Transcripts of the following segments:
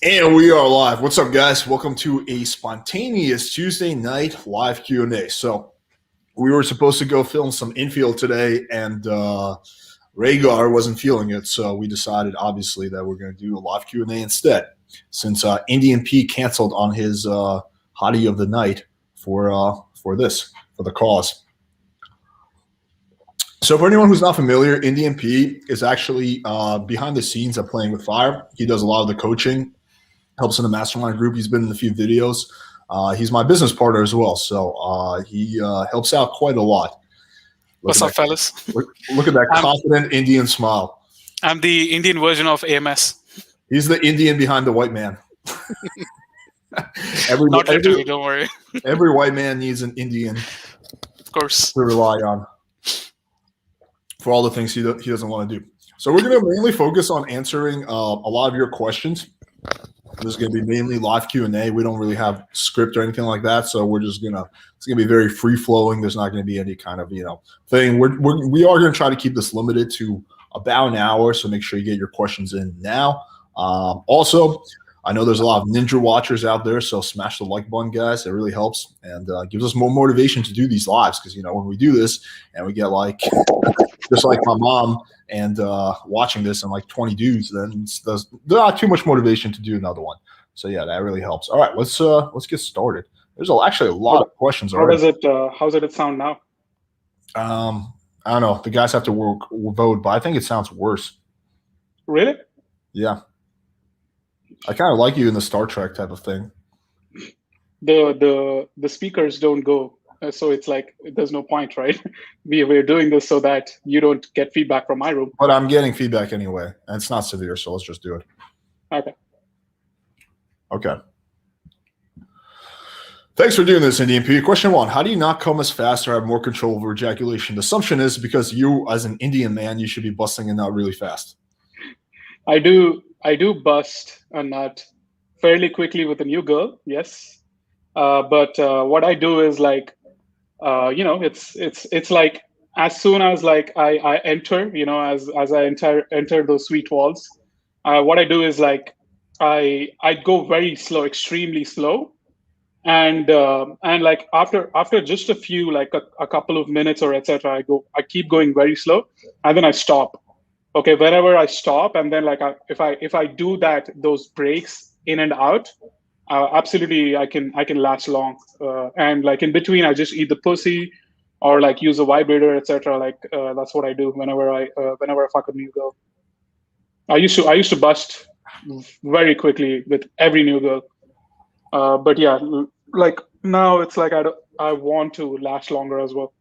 And we are live. What's up, guys? Welcome to a spontaneous Tuesday night live Q&A. So we were supposed to go film some infield today, and Rhaegar wasn't feeling it. So we decided, obviously, that we're going to do a live Q&A instead, since IndianP canceled on his hottie of the night for the cause. So for anyone who's not familiar, IndianP is actually behind the scenes at Playing with Fire. He does a lot of the coaching, helps in the mastermind group. He's been in a few videos. He's my business partner as well, so he helps out quite a lot. What's up, fellas? Look at that confident Indian smile. I'm the Indian version of AMS. He's the Indian behind the white man. Not literally, don't worry. Every white man needs an Indian, of course, to rely on for all the things he doesn't want to do. So we're going to mainly focus on answering a lot of your questions. This is going to be mainly live Q&A. We don't really have script or anything like that, so we're just gonna. It's going to be very free flowing. There's not going to be any kind of thing. We are going to try to keep this limited to about an hour. So make sure you get your questions in now. Also, I know there's a lot of ninja watchers out there, so smash the like button, guys. It really helps and gives us more motivation to do these lives. Because when we do this and we get like just like my mom and watching this and like 20 dudes, then there's not too much motivation to do another one. So yeah, that really helps. All right, let's get started. There's actually a lot of questions already. How does it sound now? I don't know. The guys have to vote, but I think it sounds worse. Really? Yeah. I kind of like you in the Star Trek type of thing. The speakers don't go, so it's like there's no point, right? We're doing this so that you don't get feedback from my room. But I'm getting feedback anyway, and it's not severe, so let's just do it. Okay. Thanks for doing this, Indianp. Question 1, how do you not come as fast or have more control over ejaculation? The assumption is because you, as an Indian man, you should be busting a nut really fast. I do bust a nut fairly quickly with a new girl, yes. But what I do is like, it's like as soon as like I enter, as I enter those sweet walls, what I do is like I go very slow, extremely slow, and like after just a few like a couple of minutes or etc. I keep going very slow, and then I stop. Okay, whenever I stop, and then like if I do those breaks in and out, absolutely I can last long. And like in between, I just eat the pussy, or like use a vibrator, etc. Like that's what I do whenever I fuck a new girl. I used to bust very quickly with every new girl, but yeah, like now it's like I want to last longer as well.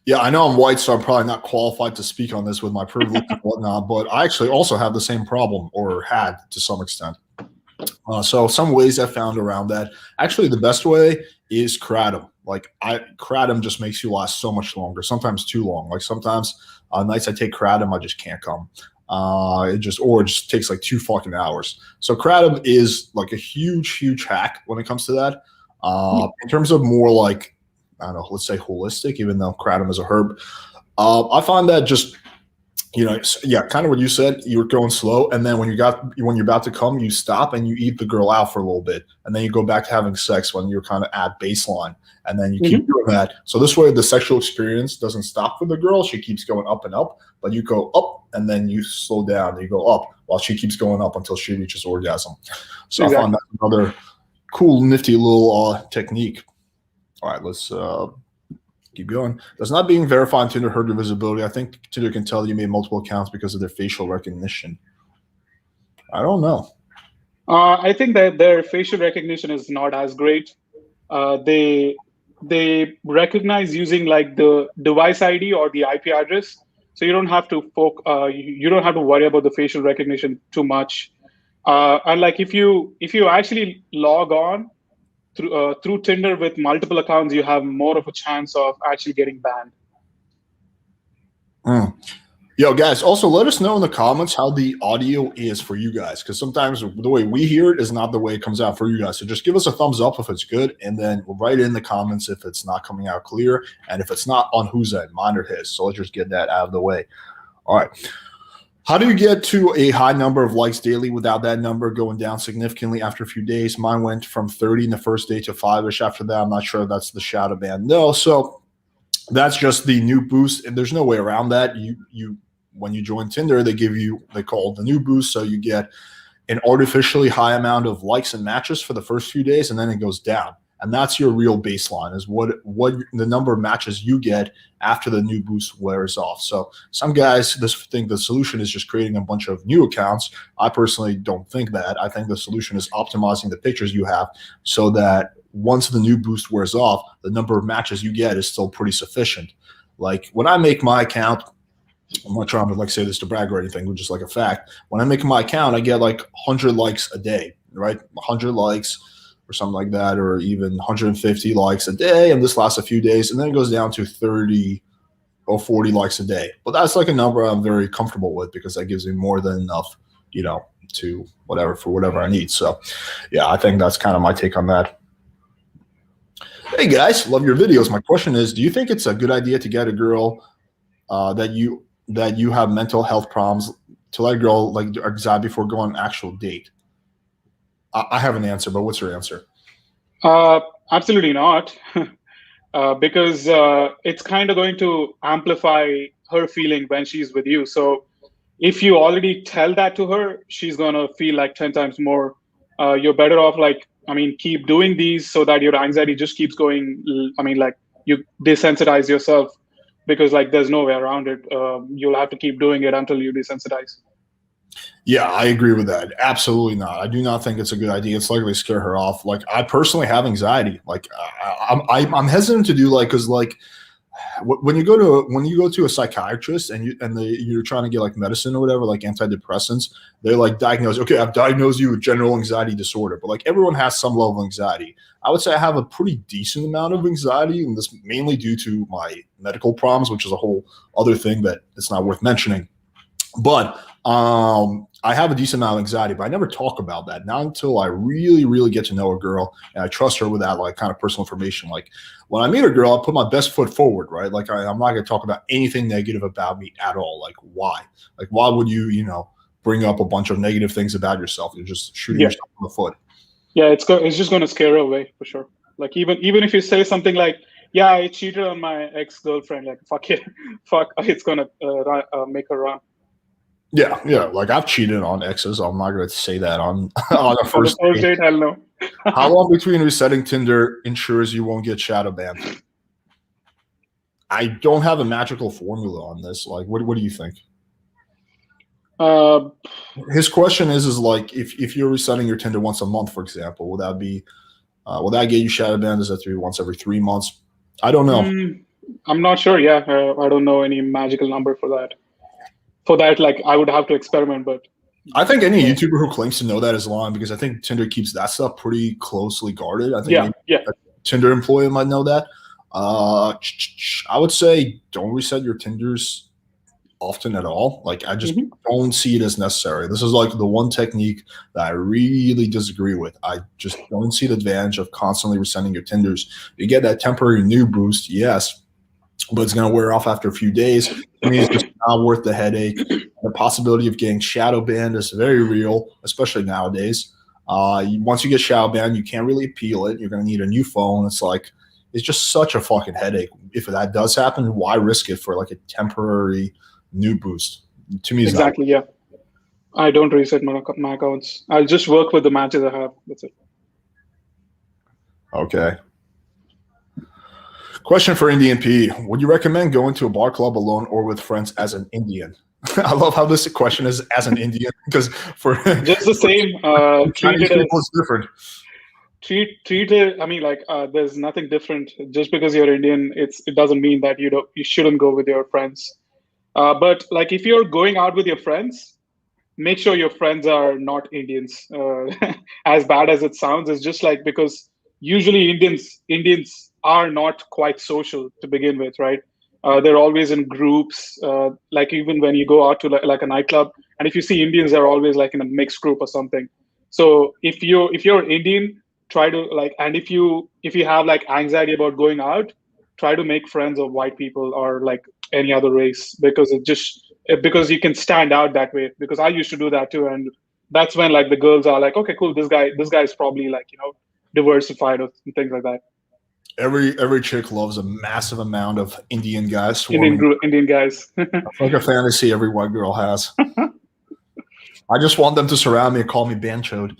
Yeah, I know I'm white, so I'm probably not qualified to speak on this with my privilege and whatnot, but I actually also have the same problem, or had to some extent. So some ways I found around that. Actually, the best way is kratom. Like kratom just makes you last so much longer, sometimes too long. Like sometimes nights I take kratom, I just can't come. It just takes like 2 fucking hours. So kratom is like a huge hack when it comes to that. In terms of more like, I don't know, let's say holistic, even though kratom is a herb. I find that just, kind of what you said, you're going slow. And then when you're about to come, you stop and you eat the girl out for a little bit. And then you go back to having sex when you're kind of at baseline. And then you keep doing that. So this way the sexual experience doesn't stop for the girl. She keeps going up and up, but you go up and then you slow down. You go up while she keeps going up until she reaches orgasm. So exactly. I found that another cool, nifty little technique. All right, let's keep going. Does not being verified on Tinder hurt your visibility? I think Tinder can tell you made multiple accounts because of their facial recognition. I don't know. I think that their facial recognition is not as great. They recognize using like the device ID or the IP address, so you don't have to you don't have to worry about the facial recognition too much. And like if you actually log on through Tinder with multiple accounts, you have more of a chance of actually getting banned. Yo, guys, also let us know in the comments how the audio is for you guys, because sometimes the way we hear it is not the way it comes out for you guys. So just give us a thumbs up if it's good, and then we'll write in the comments if it's not coming out clear, and if it's not on whose end, mine or his. So let's just get that out of the way. All right. How do you get to a high number of likes daily without that number going down significantly after a few days? Mine went from 30 in the first day to 5-ish after that. I'm not sure if that's the shadow ban. No, so that's just the new boost, and there's no way around that. You when you join Tinder, they call it the new boost, so you get an artificially high amount of likes and matches for the first few days, and then it goes down. And that's your real baseline, is what the number of matches you get after the new boost wears off. So some guys think the solution is just creating a bunch of new accounts. I personally don't think that. I think the solution is optimizing the pictures you have so that once the new boost wears off, the number of matches you get is still pretty sufficient. Like when I make my account, I'm not trying to like say this to brag or anything, but just like a fact. When I make my account, I get like 100 likes a day, right? 100 likes or something like that, or even 150 likes a day, and this lasts a few days, and then it goes down to 30 or 40 likes a day. But that's like a number I'm very comfortable with because that gives me more than enough, to whatever I need. So yeah, I think that's kind of my take on that. Hey guys, love your videos. My question is, do you think it's a good idea to get a girl that you have mental health problems, to let a girl like anxiety before going on an actual date? I have an answer, but what's your answer? Absolutely not, because it's kind of going to amplify her feeling when she's with you. So if you already tell that to her, she's going to feel like 10 times more. You're better off keep doing these so that your anxiety just keeps going. You desensitize yourself because there's no way around it. You'll have to keep doing it until you desensitize. Yeah, I agree with that. Absolutely not. I do not think it's a good idea. It's likely to scare her off. Like I personally have anxiety. Like I'm hesitant to do because when you go to a psychiatrist and you're trying to get like medicine or whatever, like antidepressants, they like diagnose, okay, I've diagnosed you with general anxiety disorder, but like everyone has some level of anxiety. I would say I have a pretty decent amount of anxiety, and this mainly due to my medical problems, which is a whole other thing that it's not worth mentioning. But I have a decent amount of anxiety, but I never talk about that, not until I really, really get to know a girl and I trust her with that like kind of personal information. Like when I meet a girl, I put my best foot forward, right? Like I'm not going to talk about anything negative about me at all. Like why? Like why would you, bring up a bunch of negative things about yourself? You're just shooting yourself in the foot. Yeah, it's just going to scare her away for sure. Like even if you say something like, yeah, I cheated on my ex-girlfriend, like fuck it, it's going to make her run. Yeah. Like I've cheated on exes. I'm not going to say that on a first date. Hell no. How long between resetting Tinder ensures you won't get shadow banned? I don't have a magical formula on this. Like, what do you think? His question is like if you're resetting your Tinder once a month, for example, will that get you shadow banned? Does that have to be once every 3 months? I don't know. I'm not sure. Yeah, I don't know any magical number for that. Like I would have to experiment, but I think any YouTuber who claims to know that is lying, because I think Tinder keeps that stuff pretty closely guarded. I think a Tinder employee might know that. I would say don't reset your Tinders often at all. Like I just don't see it as necessary. This is like the one technique that I really disagree with. I just don't see the advantage of constantly resetting your Tinders. You get that temporary new boost, yes, but it's going to wear off after a few days. I mean, it's just not worth the headache. The possibility of getting shadow banned is very real, especially nowadays. Once you get shadow banned, you can't really appeal it. You're going to need a new phone. It's just such a fucking headache. If that does happen, why risk it for like a temporary new boost? To me, exactly. Yeah, I don't reset my accounts. I'll just work with the matches I have. That's it. Okay. Question for IndianP: would you recommend going to a bar club alone or with friends as an Indian? I love how this question is as an Indian, because for just the same. Chinese people, it's different. Treat it. I mean, there's nothing different. Just because you're Indian, it doesn't mean that you shouldn't go with your friends. But like if you're going out with your friends, make sure your friends are not Indians. As bad as it sounds, it's just like because usually Indians are not quite social to begin with, right? They're always in groups. Like even when you go out to like a nightclub, and if you see Indians, they're always like in a mixed group or something. So if you're Indian, try to and if you have like anxiety about going out, try to make friends of white people or like any other race, because it just because you can stand out that way. Because I used to do that too, and that's when like the girls are like, okay, cool, this guy's probably like diversified or things like that. Every chick loves a massive amount of Indian guys swarming. Indian guys. It's like a fantasy every white girl has. I just want them to surround me and call me Banchode.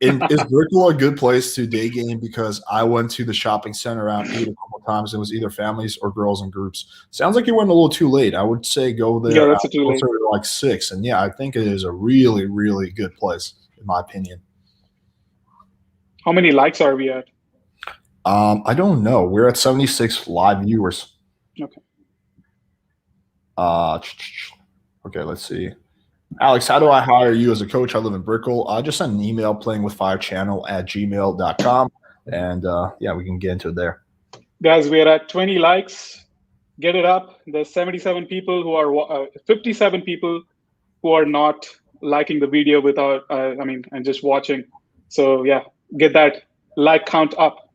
Is Brickell a good place to day game? Because I went to the shopping center around 8 a couple of times. It was either families or girls in groups. Sounds like you went a little too late. I would say go there. Yeah, that's too late. Like 6. And yeah, I think it is a really, really good place, in my opinion. How many likes are we at? I don't know. We're at 76 live viewers. Okay. Okay, let's see. Alex, how do I hire you as a coach? I live in Brickell. Just send an email, playingwithfirechannel@gmail.com. And yeah, we can get into it there. Guys, we're at 20 likes. Get it up. There's 77 people who are 57 people who are not liking the video without, and just watching. So yeah, get that like count up.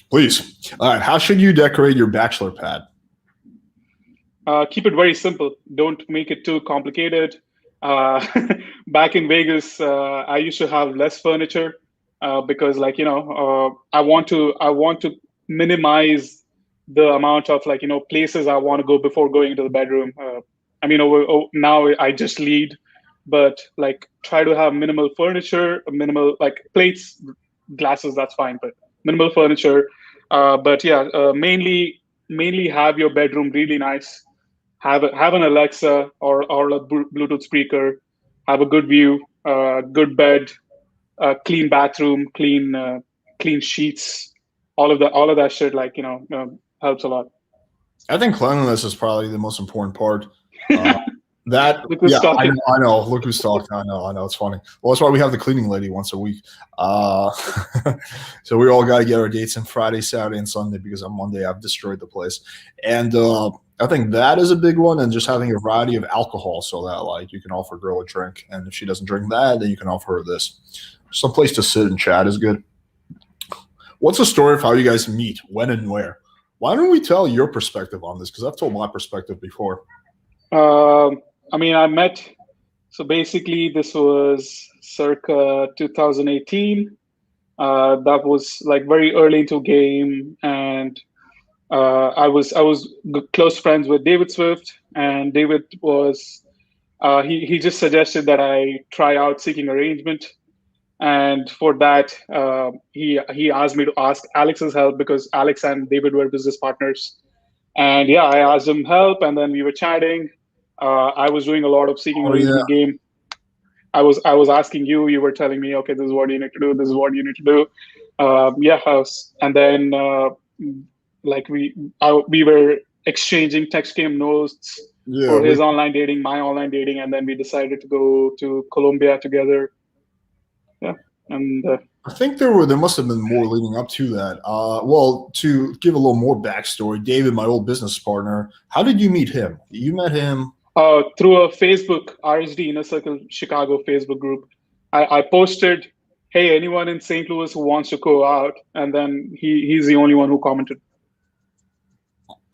Please. All right. How should you decorate your bachelor pad? Keep it very simple. Don't make it too complicated. Back in Vegas, I used to have less furniture because, like, I want to minimize the amount of places I want to go before going into the bedroom. Now I just lead, but like try to have minimal furniture, minimal like plates, glasses. That's fine, but minimal furniture. But yeah, mainly have your bedroom really nice. Have an Alexa or a Bluetooth speaker. Have a good view, good bed, clean bathroom, clean sheets. All of that shit helps a lot. I think cleanliness is probably the most important part. I know. Look who's talking. I know. It's funny. Well, that's why we have the cleaning lady once a week. So we all got to get our dates in Friday, Saturday, and Sunday because on Monday I've destroyed the place. And I think that is a big one, and just having a variety of alcohol so that like you can offer a girl a drink, and if she doesn't drink that, then you can offer her this. Some place to sit and chat is good. What's the story of how you guys meet, when and where? Why don't we tell your perspective on this? Because I've told my perspective before. I met, so basically this was circa 2018. That was like very early into game, and I was close friends with David Swift, and David was he just suggested that I try out seeking arrangement, and for that he asked me to ask Alex's help because Alex and David were business partners, and yeah, I asked him help, and then we were chatting. I was doing a lot of seeking arrangement game. I was asking you. You were telling me, okay, this is what you need to do. This is what you need to do. And then we were exchanging text game notes for his online dating, my online dating, and then we decided to go to Colombia together. Yeah, and I think there must have been more leading up to that. Well, to give a little more backstory, David, my old business partner, how did you meet him? You met him through a Facebook RSD Inner Circle Chicago Facebook group. I posted, hey, anyone in St. Louis who wants to go out, and then he's the only one who commented.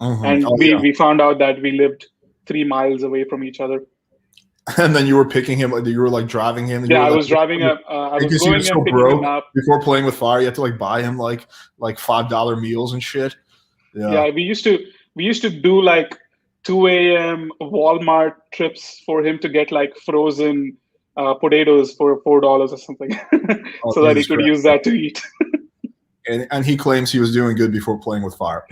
And we found out that we lived 3 miles away from each other. And then you were picking him. You were like driving him. Yeah, I was driving up. I was going and picking him up. Before playing with fire, you had to like buy him like $5 meals and shit. Yeah, we used to do like 2 a.m. Walmart trips for him to get like frozen potatoes for $4 or something, so that he could use that to eat. And he claims he was doing good before playing with fire.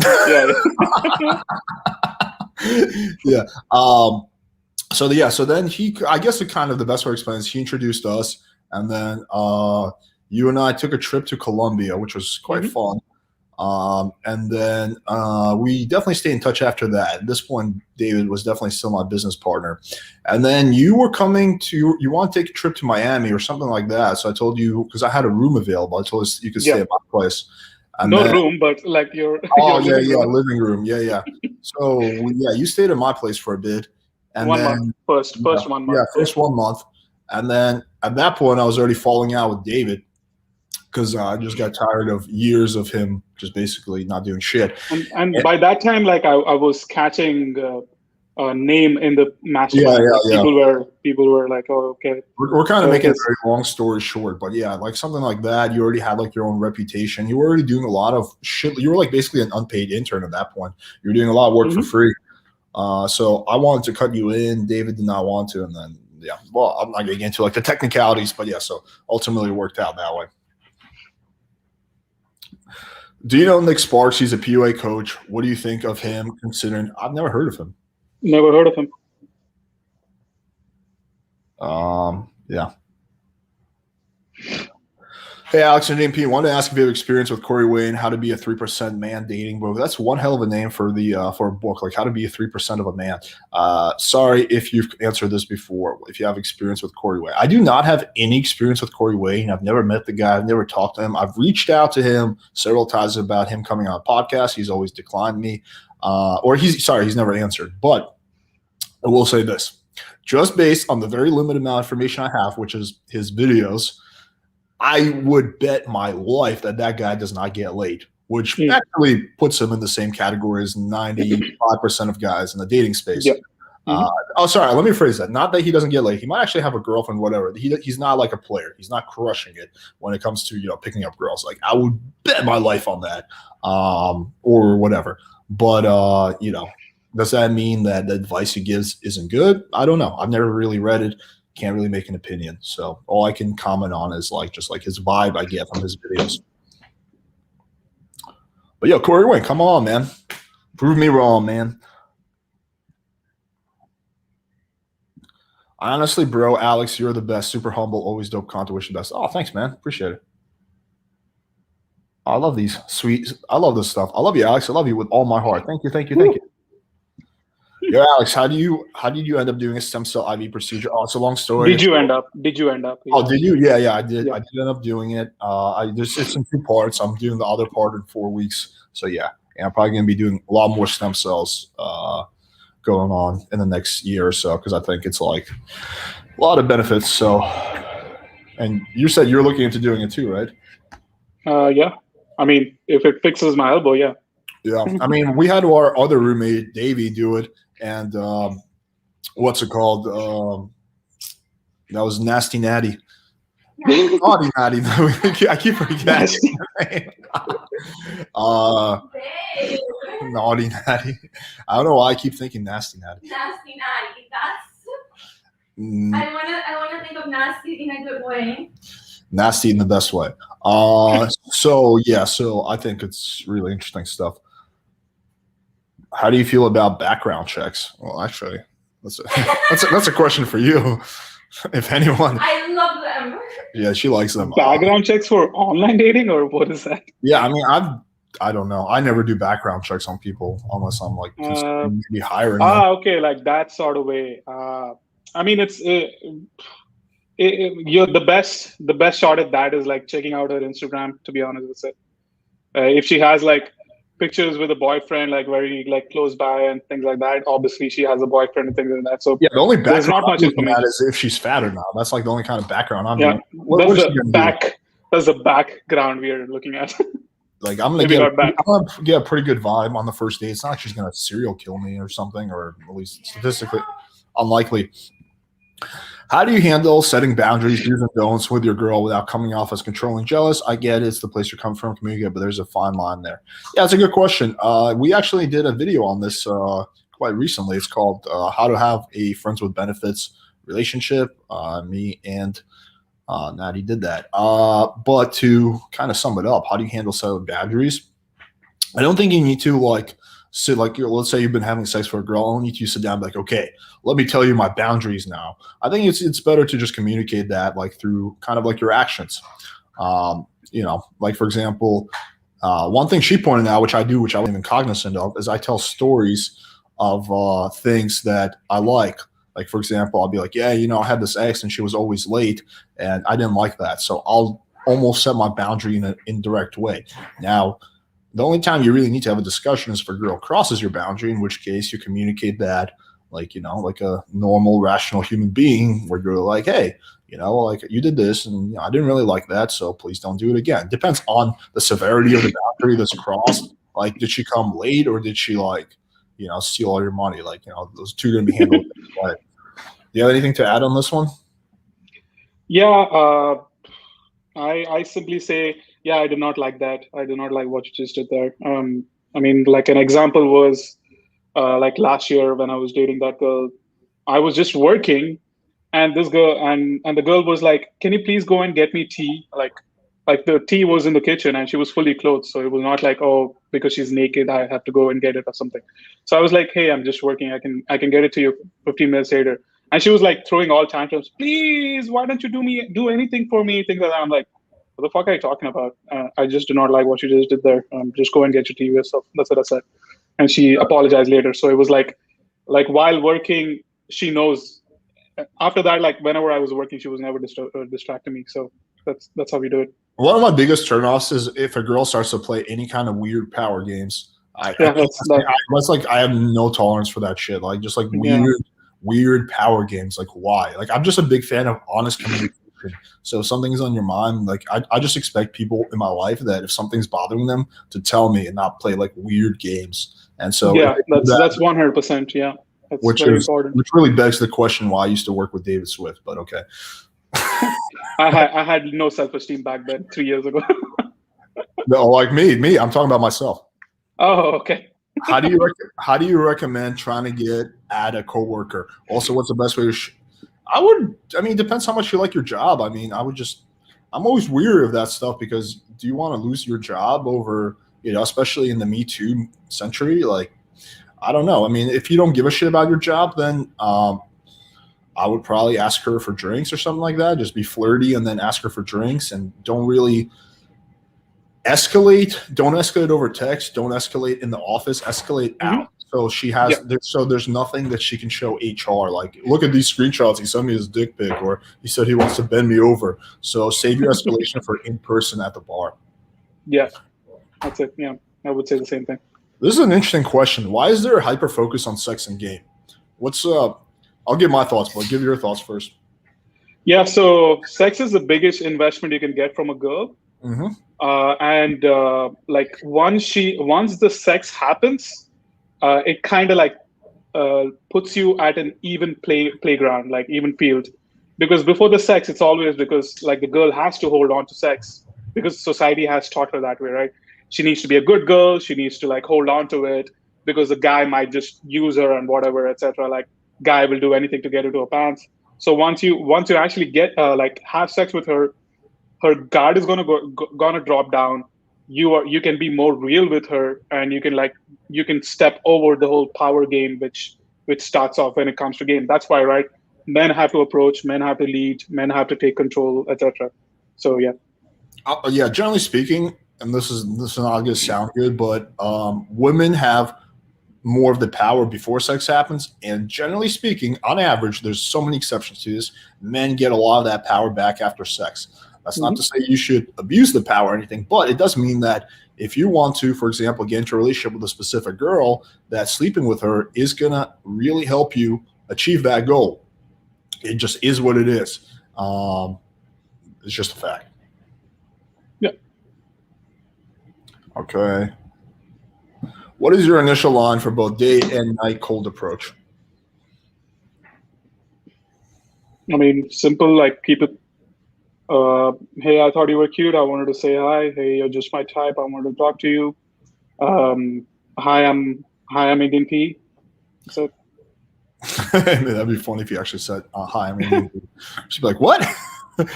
Yeah. Yeah. So then I guess it kind of the best way to explain is he introduced us, and then you and I took a trip to Colombia, which was quite fun. And then we definitely stayed in touch after that. At this point, David was definitely still my business partner. And then you were you want to take a trip to Miami or something like that. So I told you, because I had a room available, I told you could stay at my place. And room, but like your living room. Yeah. So you stayed at my place for a bit. And first 1 month. Yeah, first 1 month. And then at that point, I was already falling out with David because I just got tired of years of him just basically not doing shit. And by that time, like I was catching name in the mastermind. People were like, oh, okay. We're kind of making a very long story short, but yeah, like something like that. You already had like your own reputation. You were already doing a lot of shit. You were like basically an unpaid intern at that point. You were doing a lot of work for free. So I wanted to cut you in. David did not want to, and then yeah. Well, I'm not getting into like the technicalities, but yeah. So ultimately, it worked out that way. Do you know Nick Sparks? He's a PUA coach. What do you think of him? Considering I've never heard of him. Never heard of him. Yeah. Hey, Alex and Indianp, wanted to ask if you have experience with Corey Wayne, How to Be a 3% Man dating book. That's one hell of a name for for a book, like How to Be a 3% of a Man. Sorry if you've answered this before. If you have experience with Corey Wayne, I do not have any experience with Corey Wayne. I've never met the guy. I've never talked to him. I've reached out to him several times about him coming on a podcast. He's always declined me, he's never answered. But I will say this. Just based on the very limited amount of information I have, which is his videos, I would bet my life that guy does not get laid, which actually puts him in the same category as 95% of guys in the dating space. Yep. Let me phrase that. Not that he doesn't get laid. He might actually have a girlfriend, whatever. He's not like a player. He's not crushing it when it comes to, picking up girls. Like I would bet my life on that or whatever. But, does that mean that the advice he gives isn't good? I don't know. I've never really read it. Can't really make an opinion. So all I can comment on is just his vibe I get from his videos. But yo, Corey Wayne, come on, man. Prove me wrong, man. Honestly, bro, Alex, you're the best. Super humble, always dope content. Wish you the best. Oh, thanks, man. Appreciate it. I love these sweet. I love this stuff. I love you, Alex. I love you with all my heart. Thank you. Yo, Alex, how did you end up doing a stem cell IV procedure? Oh, it's a long story. Did you end up? Oh, did you? Yeah, I did. Yeah. I did end up doing it. It's in 2 parts. I'm doing the other part in 4 weeks. So yeah, and I'm probably gonna be doing a lot more stem cells going on in the next year or so because I think it's like a lot of benefits. So, and you said you're looking into doing it too, right? Yeah. I mean, if it fixes my elbow, yeah. Yeah. I mean, we had our other roommate Davey do it. And what's it called? That was Nasty Natty. Naughty Natty. I keep forgetting her name. Naughty Natty. I don't know why I keep thinking Nasty Natty. Nasty Natty. I wanna think of nasty in a good way. Nasty in the best way. So I think it's really interesting stuff. How do you feel about background checks? Well, actually, that's a question for you, if anyone. I love them. Yeah, she likes them. Background checks for online dating, or what is that? Yeah, I mean, I don't know. I never do background checks on people unless I'm like be hiring them. Okay, like that sort of way. I mean, you're the best shot at that is like checking out her Instagram. To be honest with it, if she has like pictures with a boyfriend, like very like close by and things like that. Obviously, she has a boyfriend and things like that. So yeah, the only background there's not much information is if she's fat or not. That's like the only kind of background I'm doing. That's the background we are looking at. Like I'm gonna get a pretty good vibe on the first date. It's not like she's gonna serial kill me or something, or at least statistically unlikely. How do you handle setting boundaries, do's and don'ts with your girl without coming off as controlling, jealous? I get it's the place you're coming from, communicate, but there's a fine line there. Yeah, it's a good question. We actually did a video on this quite recently. It's called How to Have a Friends with Benefits Relationship. Me and Natty did that. But to kind of sum it up, how do you handle setting boundaries? I don't think you need to sit let's say you've been having sex with a girl. I don't need you to sit down and be like, okay, let me tell you my boundaries now. I think it's better to just communicate that through kind of like your actions. Like for example, one thing she pointed out, which I wasn't even cognizant of, is I tell stories of things that I like. Like for example, I'll be like, yeah, I had this ex and she was always late and I didn't like that. So I'll almost set my boundary in an indirect way. Now, the only time you really need to have a discussion is if a girl crosses your boundary, in which case you communicate that like a normal, rational human being where you're like, hey, you did this and I didn't really like that, so please don't do it again. Depends on the severity of the boundary that's crossed. Like, did she come late or did she steal all your money. Like, those two are going to be handled. Do you have anything to add on this one? Yeah, I simply say, yeah, I do not like that. I do not like what you just did there. I mean, like an example was like last year when I was dating that girl, I was just working, and this girl and the girl was like, "Can you please go and get me tea?" Like the tea was in the kitchen, and she was fully clothed, so it was not like, oh, because she's naked, I have to go and get it or something. So I was like, "Hey, I'm just working. I can get it to you 15 minutes later." And she was like throwing all tantrums. "Please, why don't you do anything for me?" Things like that. I'm like, "What the fuck are you talking about? I just do not like what you just did there. Just go and get your tea yourself." That's what I said. And she apologized later. So it was like while working, she knows. After that, like whenever I was working, she was never distracting me. So that's how we do it. One of my biggest turnoffs is if a girl starts to play any kind of weird power games. I have no tolerance for that shit. Like just like weird power games. Like why? Like I'm just a big fan of honest communication. So if something's on your mind, like I just expect people in my life that if something's bothering them to tell me and not play like weird games. And so that's 100%. Yeah, that's very important. Which really begs the question why I used to work with David Swift. But okay. I had no self-esteem back then 3 years ago. No, like me. I'm talking about myself. Oh, okay. How do you recommend trying to get at a coworker? Also, what's the best way to? It depends how much you like your job. I mean, I'm always weary of that stuff because do you want to lose your job over, especially in the Me Too century? Like, I don't know. I mean, if you don't give a shit about your job, then I would probably ask her for drinks or something like that. Just be flirty and then ask her for drinks and don't really escalate. Don't escalate over text. Don't escalate in the office. Escalate out. So she has. So there's nothing that she can show HR. Like, look at these screenshots. He sent me his dick pic, or he said he wants to bend me over. So save your escalation for in person at the bar. Yeah, that's it. Yeah, I would say the same thing. This is an interesting question. Why is there a hyper focus on sex and game? I'll give my thoughts, but give your thoughts first. Yeah, so sex is the biggest investment you can get from a girl. Mm-hmm. Like once the sex happens, it kind of like puts you at an even playground, like even field. Because before the sex, it's always because like the girl has to hold on to sex because society has taught her that way, right? She needs to be a good girl. She needs to like hold on to it because the guy might just use her and whatever, etc. Like guy will do anything to get into her pants. So once you actually get like have sex with her, her guard is gonna drop down. You can be more real with her, and you can step over the whole power game which starts off when it comes to game. That's why, right? Men have to approach, men have to lead, men have to take control, etc. So yeah. Yeah, generally speaking, and this is not going to sound good, but women have more of the power before sex happens. And generally speaking, on average, there's so many exceptions to this. Men get a lot of that power back after sex. That's not to say you should abuse the power or anything, but it does mean that if you want to, for example, get into a relationship with a specific girl, that sleeping with her is going to really help you achieve that goal. It just is what it is. It's just a fact. Yeah. Okay. What is your initial line for both day and night cold approach? I mean, simple, like keep it. Hey, I thought you were cute. I wanted to say hi. Hey, you're just my type. I wanted to talk to you. Hi, I'm IndianP. So that'd be funny if you actually said hi, I'm IndianP. She'd be like, "What?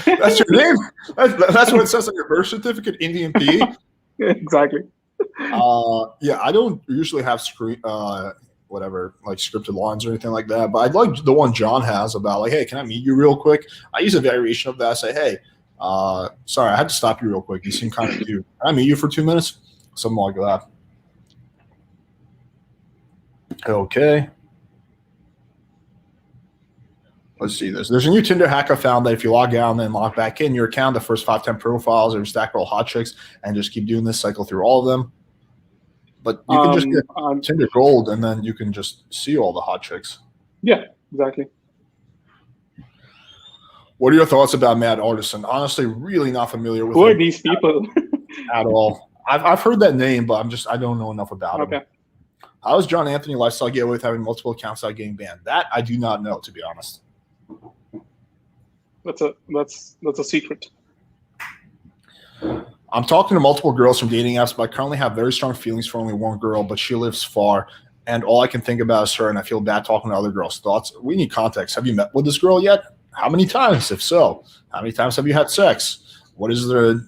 That's your name? That's what it says on your birth certificate, IndianP." Exactly. Yeah, I don't usually have scripted lines or anything like that, but I'd like the one John has about like, hey, can I meet you real quick? I use a variation of that. I say, hey, sorry, I had to stop you real quick. You seem kind of cute. Can I meet you for 2 minutes? Something like that. Okay. Let's see this. There's a new Tinder hack I found that if you log out and then log back in your account, the first 5-10 profiles are stacked all hot chicks, and just keep doing this cycle through all of them. But you can just get Tinder Gold, and then you can just see all the hot chicks. Yeah, exactly. What are your thoughts about Matt Artisan? Honestly, really not familiar with Who are these people? at all. I've heard that name, but I don't know enough about him. How does John Anthony lifestyle get away with having multiple accounts without getting banned? That I do not know, to be honest. That's a secret. I'm talking to multiple girls from dating apps, but I currently have very strong feelings for only one girl, but she lives far, and all I can think about is her, and I feel bad talking to other girls. Thoughts? We need context. Have you met with this girl yet? How many times? If so, how many times have you had sex? What is the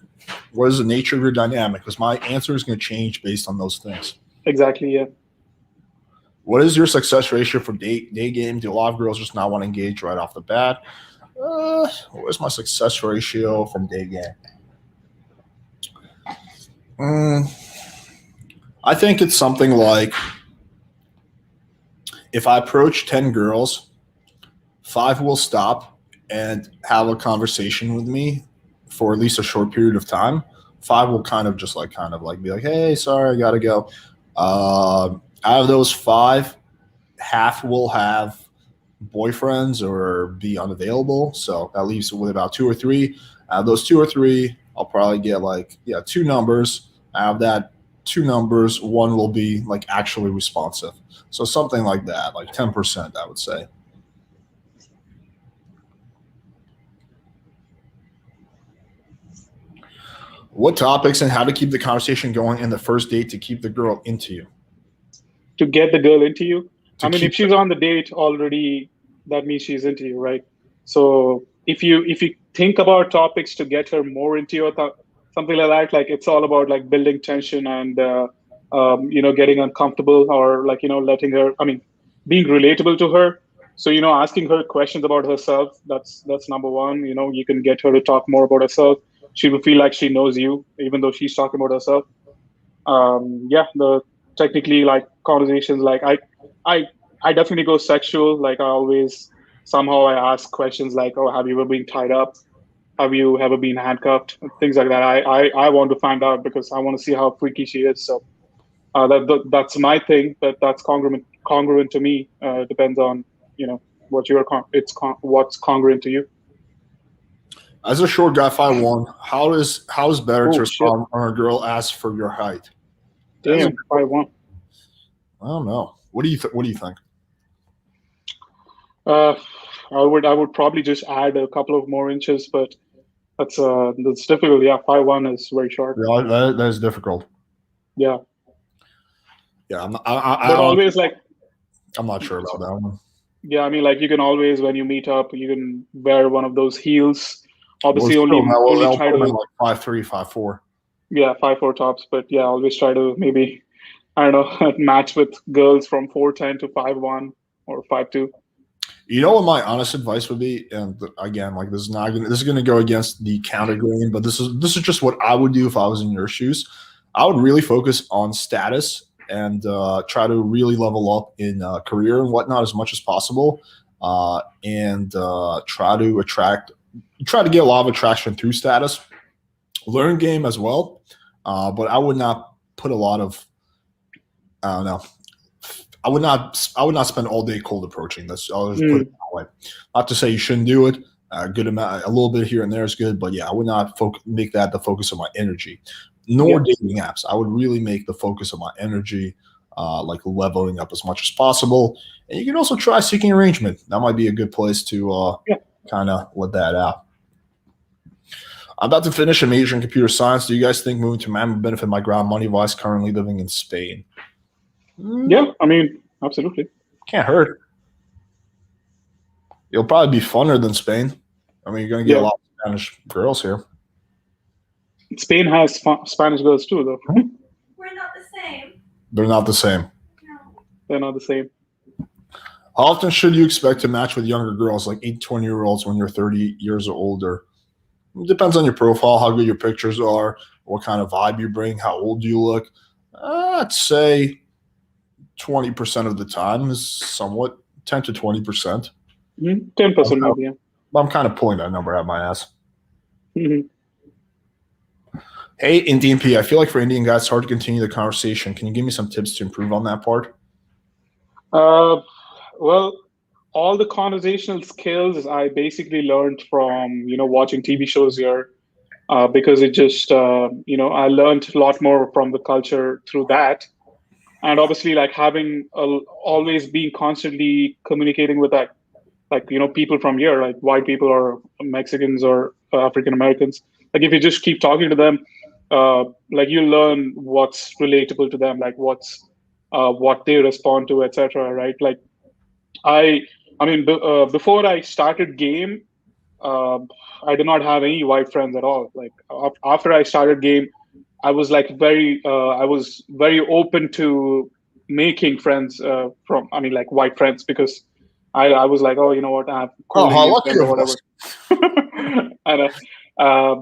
nature of your dynamic? Because my answer is going to change based on those things. Exactly, yeah. What is your success ratio for day game? Do a lot of girls just not want to engage right off the bat? Where's my success ratio from day game? I think it's something like if I approach 10 girls, 5 will stop and have a conversation with me for at least a short period of time. 5 will kind of be like, hey, sorry, I gotta go. Out of those 5, half will have boyfriends or be unavailable. So that leaves with about 2 or 3. Out of those 2 or 3, I'll probably get 2 numbers. Out of that 2 numbers, 1 will be actually responsive. So something like that, 10%, I would say. What topics and how to keep the conversation going in the first date to keep the girl into you? To get the girl into you? If she's on the date already, that means she's into you, right? So if you think about topics to get her more into you, something like that, it's all about building tension and getting uncomfortable or letting her, being relatable to her. So asking her questions about herself, that's number one. You can get her to talk more about herself. She will feel like she knows you, even though she's talking about herself. The technically conversations, I definitely go sexual. I always somehow I ask questions like, oh, have you ever been tied up? Have you ever been handcuffed? Things like that. I want to find out because I want to see how freaky she is. So that's my thing. But that's congruent to me. Depends on what what's congruent to you. As a short guy, 5'1", how is better to respond shit. when a girl asks for your height? Damn, 5'1". I don't know. What do you think? I would probably just add a couple of more inches, but that's difficult. Yeah, 5'1" is very short. Yeah, that is difficult. Yeah. Yeah, I'm not sure about that one. Yeah, you can always, when you meet up, you can wear one of those heels. Obviously, only try to 5'3", 5'4". Yeah, 5'4" tops, but yeah, always try to maybe match with girls from 4'10" to 5'1" or 5'2". You know what my honest advice would be, and again, this is gonna go against the counter grain, but this is just what I would do if I was in your shoes. I would really focus on status and try to really level up in career and whatnot as much as possible, and try to get a lot of attraction through status. Learn game as well, but I would not put a lot of, I don't know. I would not spend all day cold approaching. I'll just put it that way. Not to say you shouldn't do it. Good amount, a little bit here and there is good, but yeah, I would not make that the focus of my energy. Nor dating apps. I would really make the focus of my energy, leveling up as much as possible. And you can also try seeking arrangement. That might be a good place to kind of let that out. I'm about to finish a major in computer science. Do you guys think moving to Miami would benefit my ground money-wise currently living in Spain? Yeah, absolutely. Can't hurt. It'll probably be funner than Spain. You're going to get a lot of Spanish girls here. Spain has Spanish girls too, though. We're not the same. They're not the same. No. They're not the same. How often should you expect to match with younger girls, like 8, 20-year-olds when you're 30 years or older? It depends on your profile, how good your pictures are, what kind of vibe you bring, how old you look. I'd say 20% of the time is somewhat 10 to 20%. 10% maybe, yeah. I'm kind of pulling that number out of my ass. Mm-hmm. Hey, IndianP, I feel like for Indian guys, it's hard to continue the conversation. Can you give me some tips to improve on that part? Well, all the conversational skills I basically learned from, watching TV shows here, because it just, I learned a lot more from the culture through that. and obviously like having always being constantly communicating with that, like people from here, like white people or Mexicans or African Americans. Like if you just keep talking to them, like you learn what's relatable to them, like what they respond to, etc. Right? Like I I mean, before I started game, uh, I did not have any white friends at all. Like after I started game, I was very open to making friends from, I mean, like white friends, because I was like, oh, you know what, I have Oh, cool how Indian lucky friends or of us. whatever. And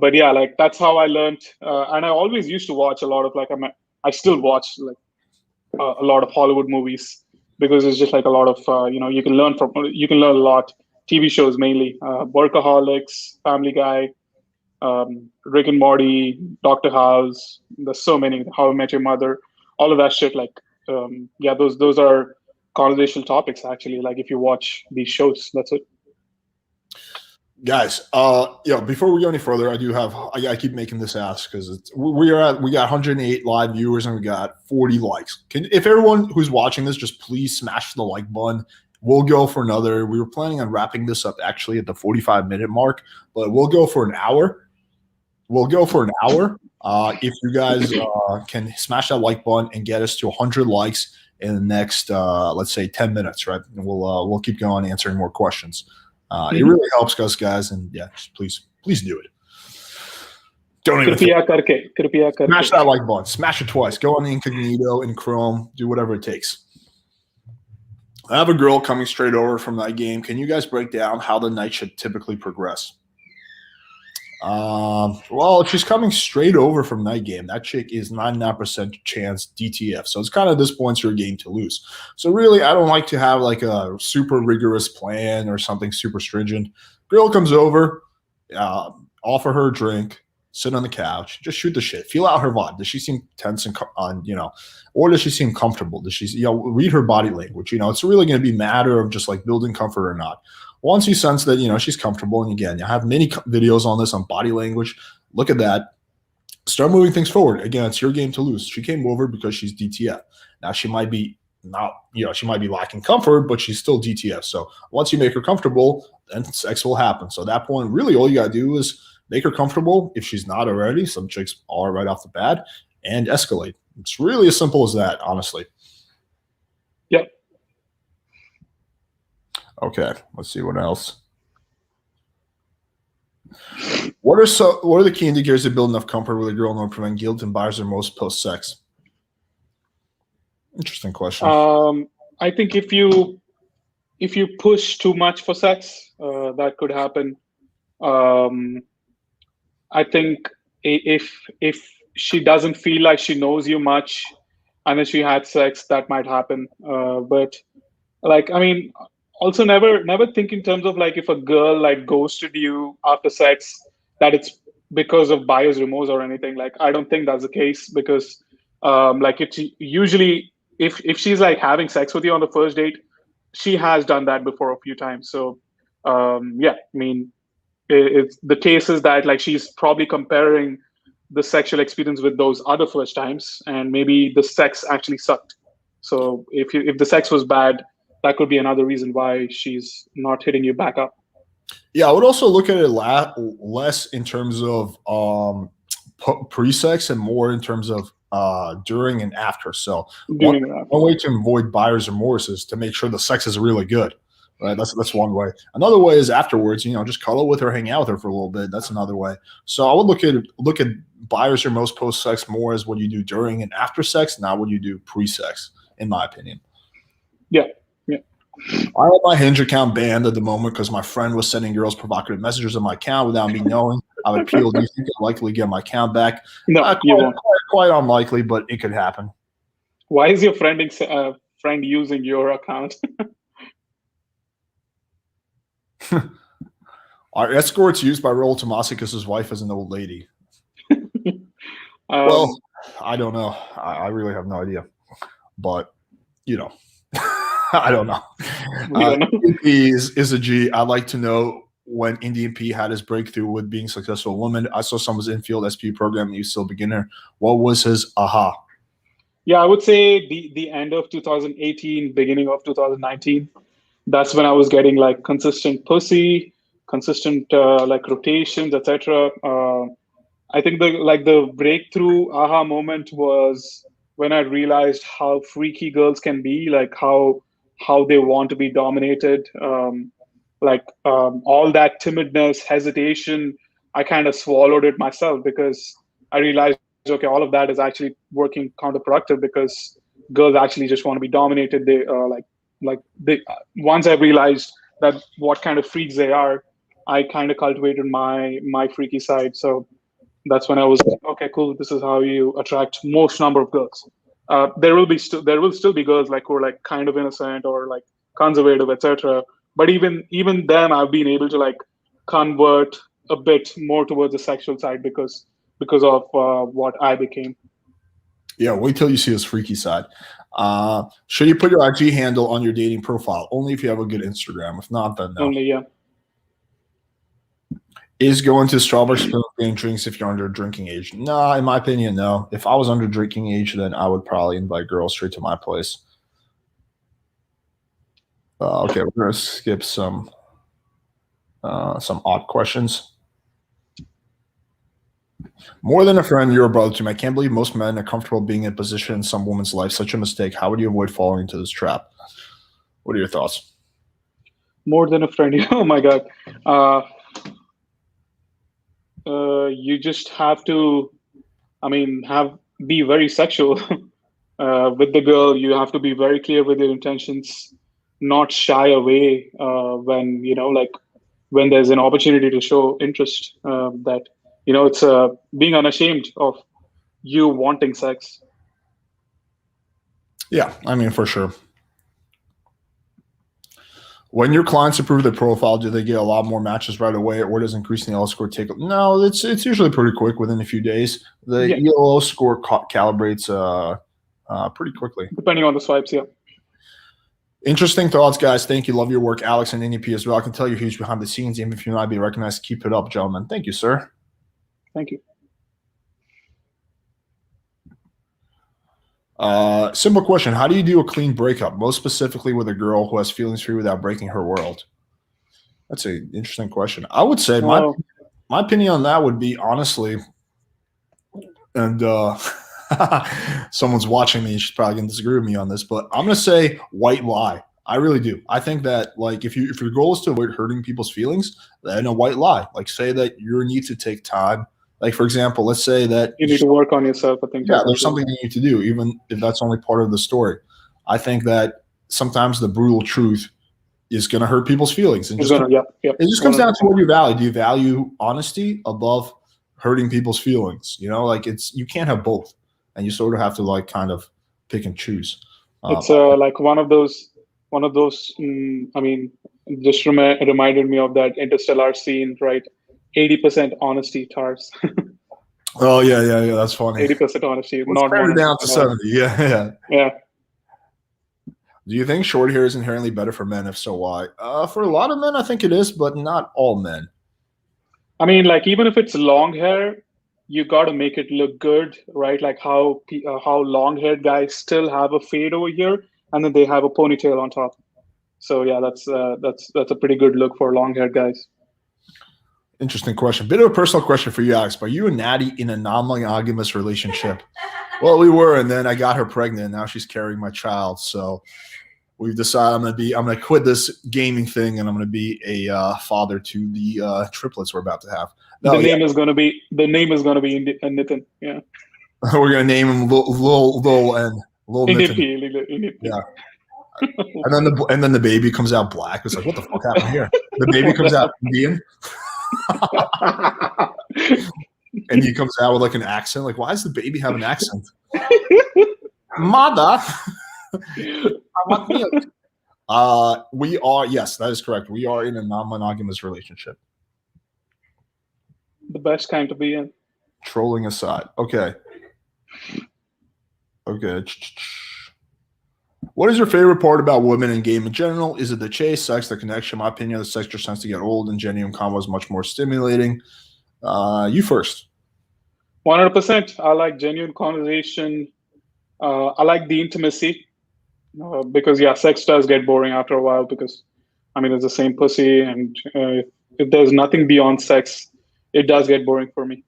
but yeah, like that's how I learned. And I always used to watch a lot of I still watch like a lot of Hollywood movies, because it's just like a lot of you can learn a lot. TV shows mainly, Workaholics, Family Guy, Rick and Morty, Doctor House. There's so many. How I Met Your Mother, all of that shit. Like, yeah, those are conversational topics actually. Like if you watch these shows, that's it. Guys, before we go any further, I keep making this ask because we got 108 live viewers and we got 40 likes. If everyone who's watching this just please smash the like button. We'll go for another. We were planning on wrapping this up actually at the 45-minute mark, but we'll go for an hour. If you guys can smash that like button and get us to 100 likes in the next, let's say 10 minutes, right? And we'll keep going answering more questions. It really helps us, guys, and yeah, just please do it. Don't even smash that like button. Smash it twice. Go on the incognito in Chrome. Do whatever it takes. I have a girl coming straight over from that game. Can you guys break down how the night should typically progress? Well, if she's coming straight over from night game, that chick is 99% chance DTF. So it's kind of this point's your game to lose. So really, I don't like to have like a super rigorous plan or something super stringent. Girl comes over, offer her a drink, sit on the couch, just shoot the shit, feel out her vibe. Does she seem tense and or does she seem comfortable? Does she, read her body language? It's really going to be a matter of just like building comfort or not. Once you sense that, she's comfortable, and again, I have many videos on this on body language. Look at that. Start moving things forward. Again, it's your game to lose. She came over because she's DTF. Now she might be she might be lacking comfort, but she's still DTF. So once you make her comfortable, then sex will happen. So at that point, really all you got to do is make her comfortable. If she's not already, some chicks are right off the bat, and escalate. It's really as simple as that, honestly. Yep. Okay, let's see what else. What are the key indicators to build enough comfort with a girl and prevent guilt and buyer's remorse post-sex? Interesting question. I think if you push too much for sex, that could happen. I think if she doesn't feel like she knows you much, and then she had sex, that might happen. But like, I mean, also never think in terms of like if a girl like ghosted you after sex, that it's because of buyer's remorse or anything. Like I don't think that's the case, because like it's usually if she's like having sex with you on the first date, she has done that before a few times. So yeah, I mean, it's the case is that like she's probably comparing the sexual experience with those other first times, and maybe the sex actually sucked. So if the sex was bad, that could be another reason why she's not hitting you back up. Yeah, I would also look at it less in terms of pre-sex and more in terms of during and after. So one way to avoid buyer's remorse is to make sure the sex is really good. Right, that's one way. Another way is afterwards, just cuddle with her, hang out with her for a little bit. That's another way. So I would look at buyer's remorse post-sex more as what you do during and after sex, not what you do pre-sex, in my opinion. Yeah. I have my Hinge account banned at the moment because my friend was sending girls provocative messages on my account without me knowing. I've appealed. Do you think I'll likely get my account back? No, you won't. Quite unlikely, but it could happen. Why is your friend using your account? Our escort's used by Raul Tomasi because his wife is an old lady. Well, I don't know. I really have no idea. But, I don't know. Is a G. I'd like to know when IndianP had his breakthrough with being successful woman. I saw someone's infield SP program and he's still a beginner. What was his aha? Yeah, I would say the end of 2018, beginning of 2019. That's when I was getting like consistent pussy, consistent like rotations, etc. I think the breakthrough aha moment was when I realized how freaky girls can be, like how they want to be dominated, all that timidness, hesitation. I kind of swallowed it myself because I realized, okay, all of that is actually working counterproductive because girls actually just want to be dominated. They they once I realized that what kind of freaks they are, I kind of cultivated my freaky side. So that's when I was like, okay, cool. This is how you attract most number of girls. There will still be girls like who are like kind of innocent or like conservative, etc. But even them, I've been able to like convert a bit more towards the sexual side because of what I became. Yeah, wait till you see his freaky side. Should you put your IG handle on your dating profile? Only if you have a good Instagram. If not, then no. Only, yeah. Is going to Strawberry Spoon getting drinks if you're under drinking age? No, in my opinion, no. If I was under drinking age, then I would probably invite girls straight to my place. Okay, we're gonna skip some odd questions. More than a friend, you're a brother to me. I can't believe most men are comfortable being in a position in some woman's life. Such a mistake. How would you avoid falling into this trap? What are your thoughts? More than a friend. Oh my God. You just have to, be very sexual with the girl. You have to be very clear with your intentions, not shy away when when there's an opportunity to show interest. That it's being unashamed of you wanting sex. Yeah, I mean, for sure. When your clients approve their profile, do they get a lot more matches right away, or does increasing the ELO score take? No, it's usually pretty quick within a few days. The ELO score calibrates pretty quickly, depending on the swipes. Yeah. Interesting thoughts, guys. Thank you. Love your work, Alex and IndianP as well. I can tell you're huge behind the scenes, even if you're not being recognized. Keep it up, gentlemen. Thank you, sir. Thank you. Simple question. How do you do a clean breakup, most specifically with a girl who has feelings for you without breaking her world? That's an interesting question. I would say my opinion on that would be, honestly, and someone's watching me, she's probably going to disagree with me on this, but I'm going to say white lie. I really do. I think that, like, if your goal is to avoid hurting people's feelings, then a white lie. Like, say that you need to take time. Like, for example, let's say that you need to work on yourself. I think. Yeah, there's something you need to do, even if that's only part of the story. I think that sometimes the brutal truth is going to hurt people's feelings. And it just comes down to what you value. Do you value honesty above hurting people's feelings? Like, you can't have both, and you sort of have to like kind of pick and choose. It's like one of those. Just reminded me of that Interstellar scene, right? 80% honesty, Tars. Oh yeah, that's funny. 80% honesty, not more down to 70. Yeah. Do you think short hair is inherently better for men? If so, why? For a lot of men, I think it is, but not all men. I mean, like, even if it's long hair, you got to make it look good, right? Like how long-haired guys still have a fade over here, and then they have a ponytail on top. So yeah, that's a pretty good look for long-haired guys. Interesting question. Bit of a personal question for you, Alex. Are you and Natty in a non-monogamous relationship? Well, we were, and then I got her pregnant, and now she's carrying my child. So we've decided I'm gonna quit this gaming thing, and I'm gonna be a father to the triplets we're about to have. No, the name is gonna be Nitin. Yeah. We're gonna name him Lil N. Lil Indianp. Yeah. And then the baby comes out black. It's like, what the fuck happened here? The baby comes out Indian. And he comes out with like an accent. Like, why does the baby have an accent? Mother. I want milk. We are, yes, that is correct. We are in a non-monogamous relationship. The best kind to be in. Trolling aside. Okay. What is your favorite part about women in game in general? Is it the chase, sex, the connection? In my opinion, the sex just tends to get old, and genuine convo is much more stimulating. You first. 100%. I like genuine conversation. I like the intimacy because sex does get boring after a while because I mean it's the same pussy, and if there's nothing beyond sex, it does get boring for me.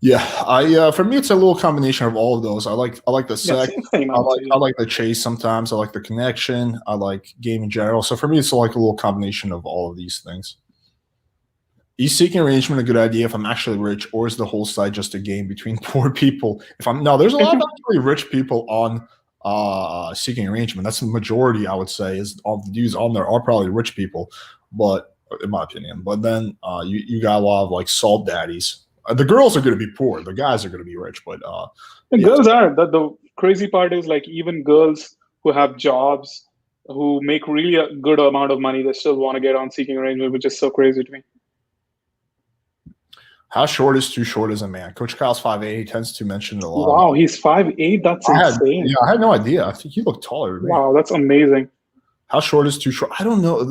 Yeah, I for me it's a little combination of all of those. I like the sex. Same, I like the chase sometimes. I like the connection. I like game in general. So for me, it's like a little combination of all of these things. Is seeking arrangement a good idea if I'm actually rich, or is the whole site just a game between poor people? If I'm no, there's a lot of actually rich people on seeking arrangement. That's the majority, I would say, is all the dudes on there are probably rich people, but in my opinion. But then you got a lot of like salt daddies. The girls are going to be poor. The guys are going to be rich, but girls are. The crazy part is like even girls who have jobs who make really a good amount of money, they still want to get on seeking arrangement, which is so crazy to me. How short is too short as a man? Coach Kyle's 5'8". He tends to mention it a lot. Wow, he's 5'8". That's insane. I had no idea. I think he looked taller. Wow, that's amazing. How short is too short? I don't know,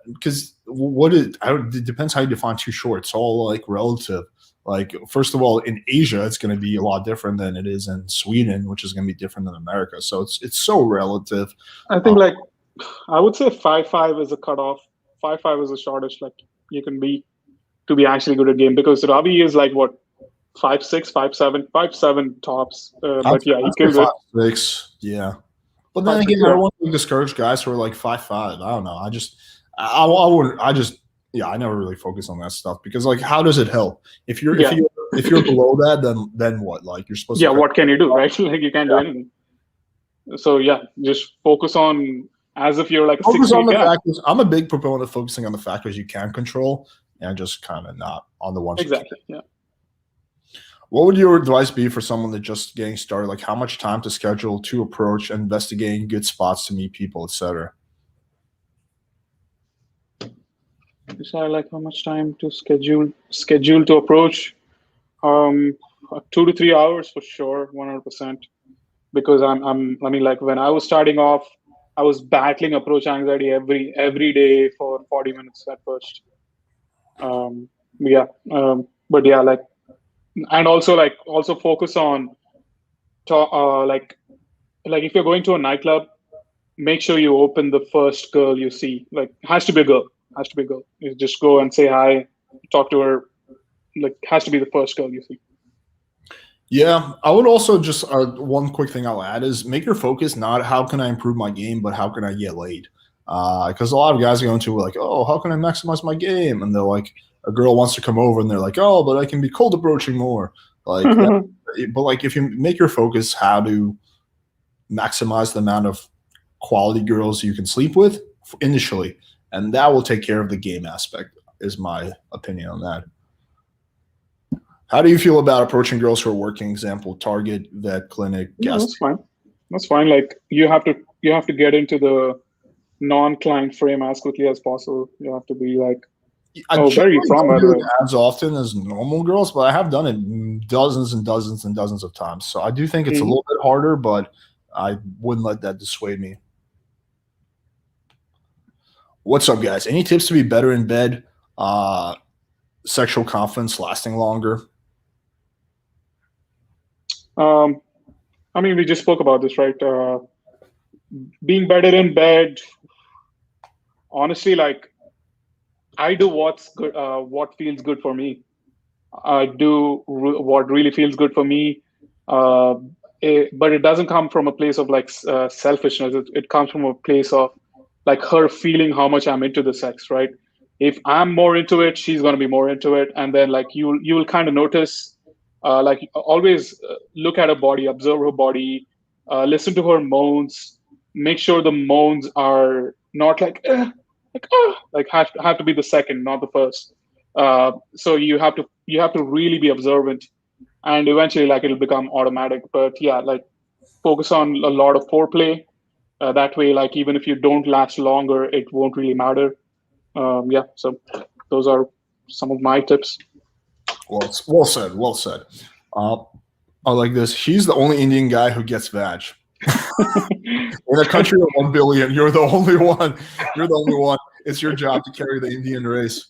because it depends how you define too short. It's all like relative. Like, first of all, in Asia, it's going to be a lot different than it is in Sweden, which is going to be different than America. So it's so relative. I think I would say 5'5" is a cutoff. 5'5" is the shortest like you can be to be actually good at game, because Ravi is like what 5'6", 5'7", 5'7" tops. But yeah, he kills it. 5'6", yeah. But then again, I don't want to discourage guys who are like 5'5". I don't know. I never really focus on that stuff because, like, how does it help? If you're below that, then what? Like, you're supposed to. Yeah, what can you do, right? Like, you can't do anything. So yeah, just focus on as if you're like a 6 feet guy. Factors. I'm a big proponent of focusing on the factors you can control and just kind of not on the ones. Exactly. Yeah. What would your advice be for someone that's just getting started? Like, how much time to schedule, to approach, investigating good spots to meet people, etc. So I like how much time to schedule to approach. 2 to 3 hours for sure, 100%. Because I mean, like when I was starting off, I was battling approach anxiety every day for 40 minutes at first. But yeah, like, and also focus on like if you're going to a nightclub, make sure you open the first girl you see. Like, has to be a girl. You just go and say hi, talk to her. Like, has to be the first girl you see. Yeah, I would also just one quick thing I'll add is make your focus not how can I improve my game, but how can I get laid? Because a lot of guys go into like, oh, how can I maximize my game? And they're like, a girl wants to come over and they're like, oh, but I can be cold approaching more. Like, but like if you make your focus how to maximize the amount of quality girls you can sleep with initially, and that will take care of the game aspect, is my opinion on that. How do you feel about approaching girls who are working? Example, Target, vet, clinic, gas? That's fine. That's fine. Like, you have to get into the non-client frame as quickly as possible. You have to be like, where are you from? I don't do it as often as normal girls, but I have done it dozens and dozens and dozens of times. So I do think it's a little bit harder, but I wouldn't let that dissuade me. What's up, guys? Any tips to be better in bed? Sexual confidence lasting longer? I mean, we just spoke about this, right? Being better in bed. Honestly, like, I do what's good, what feels good for me. I do what really feels good for me. But it doesn't come from a place of like selfishness. It comes from a place of like her feeling how much I'm into the sex, right? If I'm more into it, she's going to be more into it. And then like you will kind of notice, like always look at her body, observe her body, listen to her moans, make sure the moans are not like have to be the second, not the first. So you have to really be observant, and eventually like it'll become automatic. But yeah, like focus on a lot of foreplay. That way, like even if you don't last longer, it won't really matter. So those are some of my tips. Well said. Well said. I like this. He's the only Indian guy who gets vag. In a country of 1 billion, you're the only one. You're the only one. It's your job to carry the Indian race.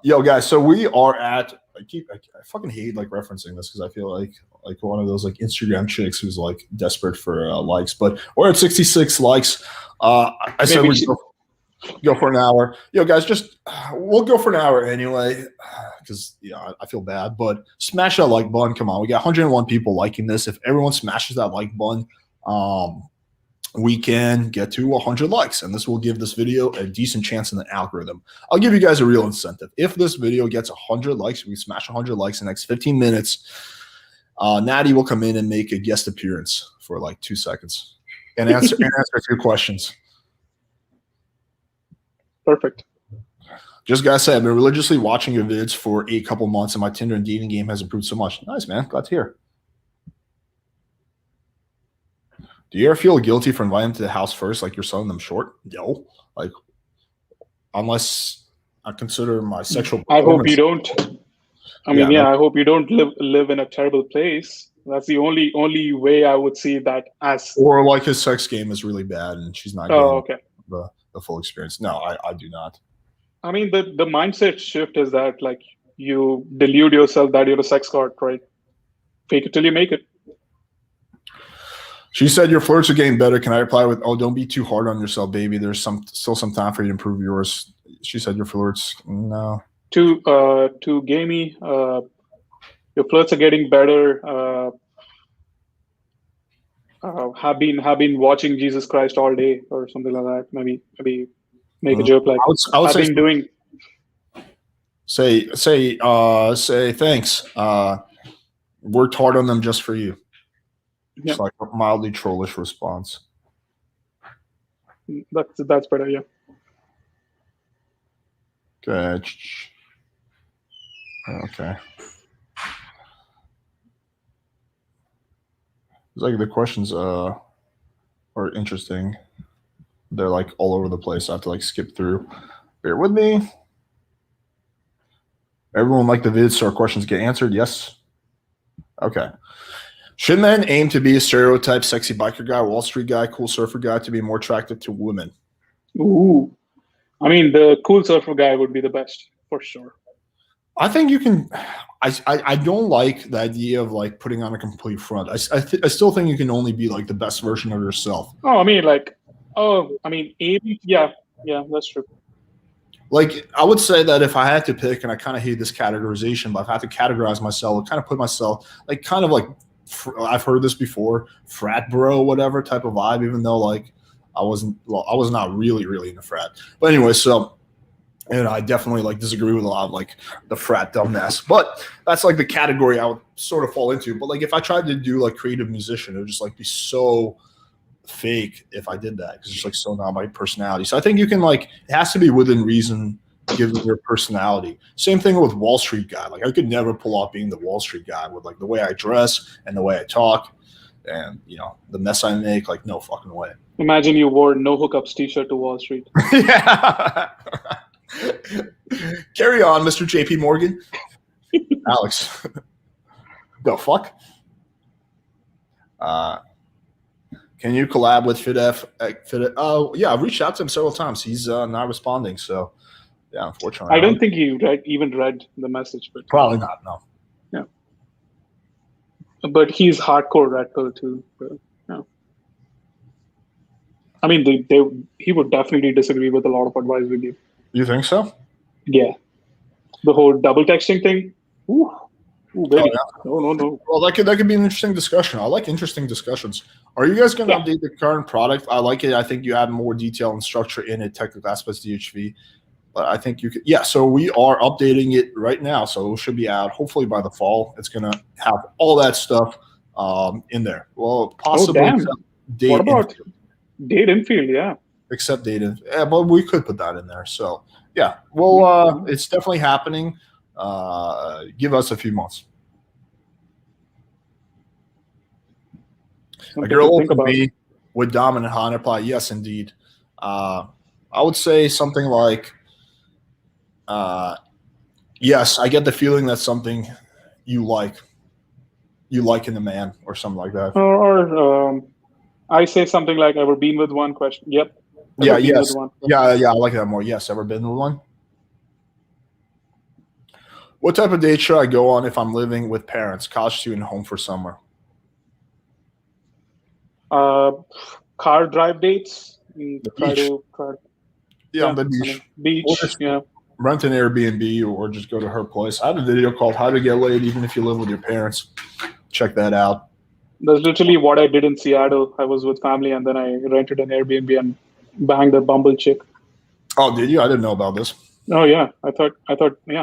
Yo, guys, so we are at I fucking hate like referencing this because I feel like one of those like Instagram chicks who's like desperate for likes. But we're at 66 likes. I said we go for an hour. Yo, guys, we'll go for an hour anyway because I feel bad. But smash that like button. Come on, we got 101 people liking this. If everyone smashes that like button, we can get to 100 likes, and this will give this video a decent chance in the algorithm. I'll give you guys a real incentive. If this video gets 100 likes, we smash 100 likes in the next 15 minutes, Natty will come in and make a guest appearance for like 2 seconds and answer a few questions. Perfect. Just gotta say, I've been religiously watching your vids for a couple months, and my Tinder and dating game has improved so much. Nice, man. Glad to hear. Do you ever feel guilty for inviting them to the house first, like you're selling them short? No. Like, unless I consider my sexual. I hope you don't. I hope you don't live in a terrible place. That's the only way I would see that as. Or like his sex game is really bad and she's not getting the full experience. No, I do not. I mean, the mindset shift is that like you delude yourself that you're a sex god, right? Fake it till you make it. She said your flirts are getting better. Can I reply with, "Oh, don't be too hard on yourself, baby. There's still some time for you to improve yours." She said your flirts. No. To gamey, your flirts are getting better. Have been watching Jesus Christ all day or something like that. Maybe make a joke like I would say been doing. Say thanks. Worked hard on them just for you. Yeah. It's like a mildly trollish response. That's better, yeah. Okay. Okay. It's like the questions are interesting. They're like all over the place. I have to like skip through. Bear with me. Everyone like the vids so our questions get answered? Yes. Okay. Should men aim to be a stereotype sexy biker guy, Wall Street guy, cool surfer guy to be more attractive to women? Ooh. I mean, the cool surfer guy would be the best for sure. I think you can. I don't like the idea of like putting on a complete front. I still think you can only be like the best version of yourself. Yeah, that's true. Like, I would say that if I had to pick, and I kind of hate this categorization, but if I had to categorize myself, kind of put myself like kind of like, I've heard this before, frat bro, whatever type of vibe, even though like I was not really in the frat. But anyway, so, and I definitely like disagree with a lot of like the frat dumbass, but that's like the category I would sort of fall into. But like if I tried to do like creative musician, it would just like be so fake if I did that because it's like so not my personality. So I think you can like, it has to be within reason given your personality. Same thing with Wall Street guy. Like I could never pull off being the Wall Street guy with like the way I dress and the way I talk and the mess I make. Like no fucking way. Imagine you wore no hookups t-shirt to Wall Street. Yeah. Carry on, Mr. JP Morgan. Alex. The fuck? Can you collab with FitF? Oh, yeah, I've reached out to him several times. He's not responding, so yeah, unfortunately. I don't think he even read the message. But probably not, no. Yeah. But he's hardcore red pill too. But, yeah. I mean, he would definitely disagree with a lot of advice with you. You think so? Yeah. The whole double texting thing. Ooh, baby. Oh, yeah. No. Well, that could be an interesting discussion. I like interesting discussions. Are you guys going to update the current product? I like it. I think you have more detail and structure in it, technical aspects, DHV. But I think you could. Yeah, so we are updating it right now. So it should be out hopefully by the fall. It's going to have all that stuff in there. Well, possibly. What about date infield? Yeah. Except data. Yeah, but we could put that in there. So, yeah. Well, it's definitely happening. Give us a few months. A girl open me with dominant hot reply. Yes, indeed. I would say something like, yes, I get the feeling that's something you like in a man or something like that. Or I say something like, ever been with one? Question. Yep. Yeah, yes. Yeah, I like that more. Yes, ever been with one? What type of date should I go on if I'm living with parents, college student, home for summer? Car drive dates. The Try beach. to try. Yeah, on the I beach. mean, beach. Or just Yeah. rent an Airbnb or just go to her place. I have a video called How to Get Laid Even If You Live With Your Parents. Check that out. That's literally what I did in Seattle. I was with family, and then I rented an Airbnb and banged a Bumble chick. Oh, did you? I didn't know about this. Oh yeah, I thought I told you.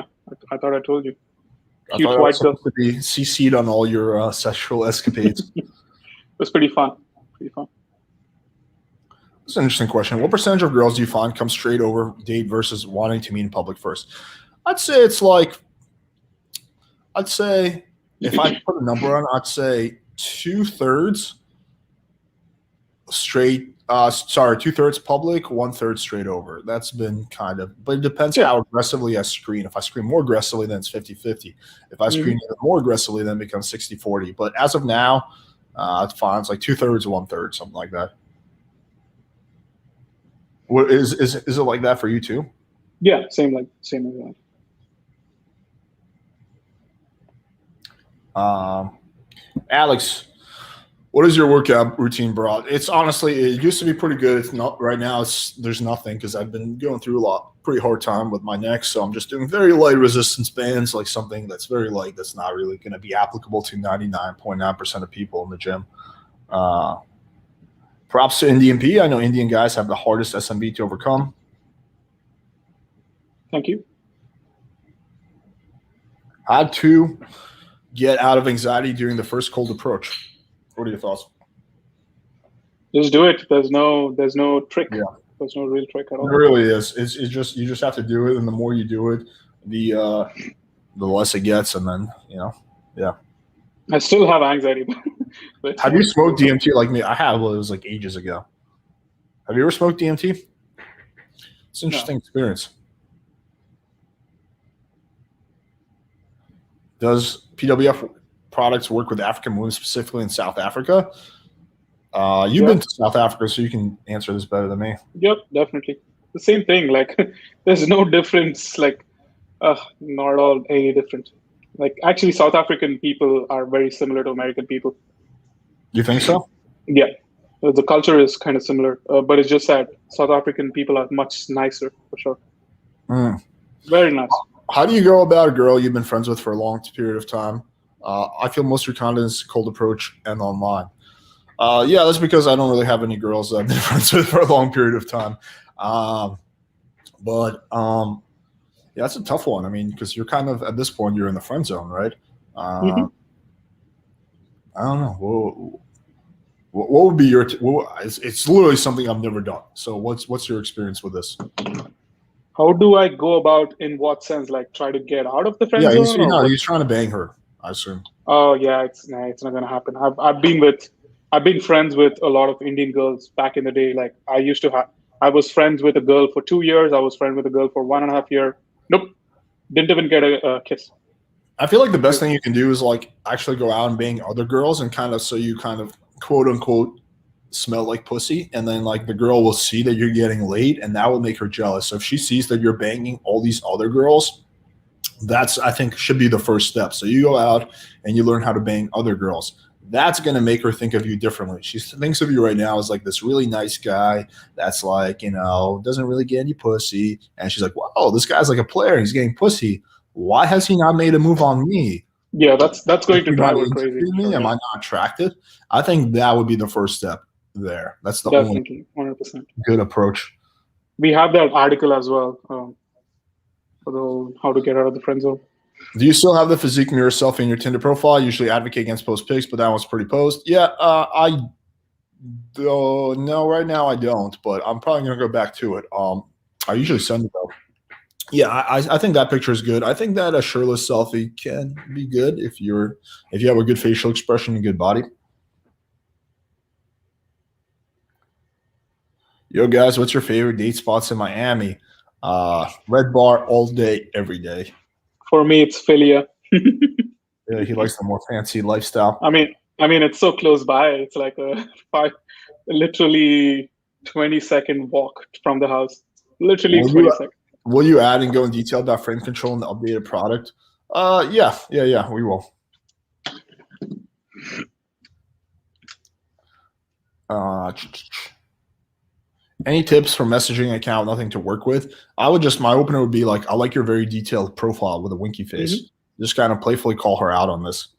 I Cute thought I white was girl. supposed to be CC'd on all your sexual escapades. It was pretty fun. Pretty fun. It's an interesting question. What percentage of girls do you find come straight over date versus wanting to meet in public first? I'd say it's like, if I put a number on, I'd say 2/3 straight. 2/3 public, 1/3 straight over. That's been kind of, but it depends how aggressively I screen. If I screen more aggressively, then it's 50-50. If I screen even more aggressively, then it becomes 60-40. But as of now, it's fine. It's like 2/3, 1/3, something like that. What is it like that for you too? Yeah, same as that. Alex, what is your workout routine, bro? It's honestly, it used to be pretty good. It's not right now. There's nothing because I've been going through pretty hard time with my neck. So I'm just doing very light resistance bands, like something that's very light. That's not really going to be applicable to 99.9% of people in the gym. Props to IndianP. I know Indian guys have the hardest SMB to overcome. Thank you. How to get out of anxiety during the first cold approach? What are your thoughts? Just do it. There's no trick. Yeah. There's no real trick at all. It really is. It's just, you just have to do it, and the more you do it, the less it gets, and then yeah. I still have anxiety. But Have you smoked DMT like me? I have. Well, it was like ages ago. Have you ever smoked DMT? It's an interesting experience. Does PWF products work with African women, specifically in South Africa? You've been to South Africa, so you can answer this better than me. Yep, definitely. The same thing. Like, there's no difference. Like, not at all any different. Like, actually, South African people are very similar to American people. You think so? Yeah, the culture is kind of similar, but it's just that South African people are much nicer, for sure. Very nice. How do you go about a girl you've been friends with for a long period of time? I feel most of your content is cold approach and online. Yeah, that's because I don't really have any girls that I've been friends with for a long period of time. But yeah, that's a tough one. I mean, because you're kind of, at this point, you're in the friend zone, right? I don't know. What would be your? It's literally something I've never done. So what's your experience with this? How do I go about, in what sense? Like, try to get out of the friend zone? He's trying to bang her, I assume. Oh yeah, it's not gonna happen. I've been friends with a lot of Indian girls back in the day. Like, I was friends with a girl for 2 years. I was friends with a girl for 1.5 years. Nope, didn't even get a kiss. I feel like the best thing you can do is like actually go out and bang other girls, and so you kind of quote unquote smell like pussy, and then like the girl will see that you're getting laid, and that will make her jealous. So if she sees that you're banging all these other girls, that's, I think, should be the first step. So you go out and you learn how to bang other girls. That's going to make her think of you differently. She thinks of you right now as like this really nice guy that's like, doesn't really get any pussy. And she's like, wow, this guy's like a player. He's getting pussy. Why has he not made a move on me? Yeah, that's going to drive her crazy. Am I not attracted? I think that would be the first step there. That's the definitely only 100% good approach. We have that article as well for the whole how to get out of the friend zone. Do you still have the physique mirror selfie in your Tinder profile? I usually advocate against post pics, but that one's pretty posed. Yeah, I don't. No, right now I don't, but I'm probably going to go back to it. I usually send it though. Yeah, I think that picture is good. I think that a shirtless selfie can be good if you have a good facial expression and good body. Yo, guys, what's your favorite date spots in Miami? Red Bar all day, every day. For me, it's Philia. Yeah, he likes the more fancy lifestyle. I mean, it's so close by. It's like literally 20-second walk from the house. Literally 20 seconds. Will you add and go in detail about frame control and the updated product? Yeah, we will. Any tips for messaging account, nothing to work with? I would just, my opener would be like, I like your very detailed profile with a winky face. Just kind of playfully call her out on this.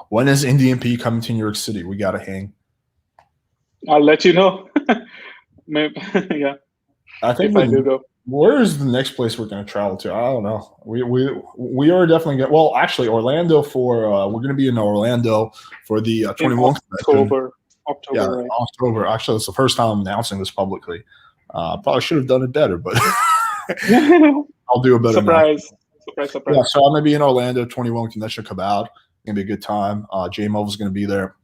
When is IndianP coming to New York City? We got to hang. I'll let you know. Maybe, yeah, I think if I do go. where is the next place we're going to travel to? I don't know. We are definitely going. Well, actually, Orlando for we're going to be in Orlando for the 21 convention. October, right? October. Actually, it's the first time I'm announcing this publicly. Probably should have done it better, but I'll do a better. Surprise! Yeah, so I'm going to be in Orlando. 21 convention come out. It's going to be a good time. J-Mov is going to be there.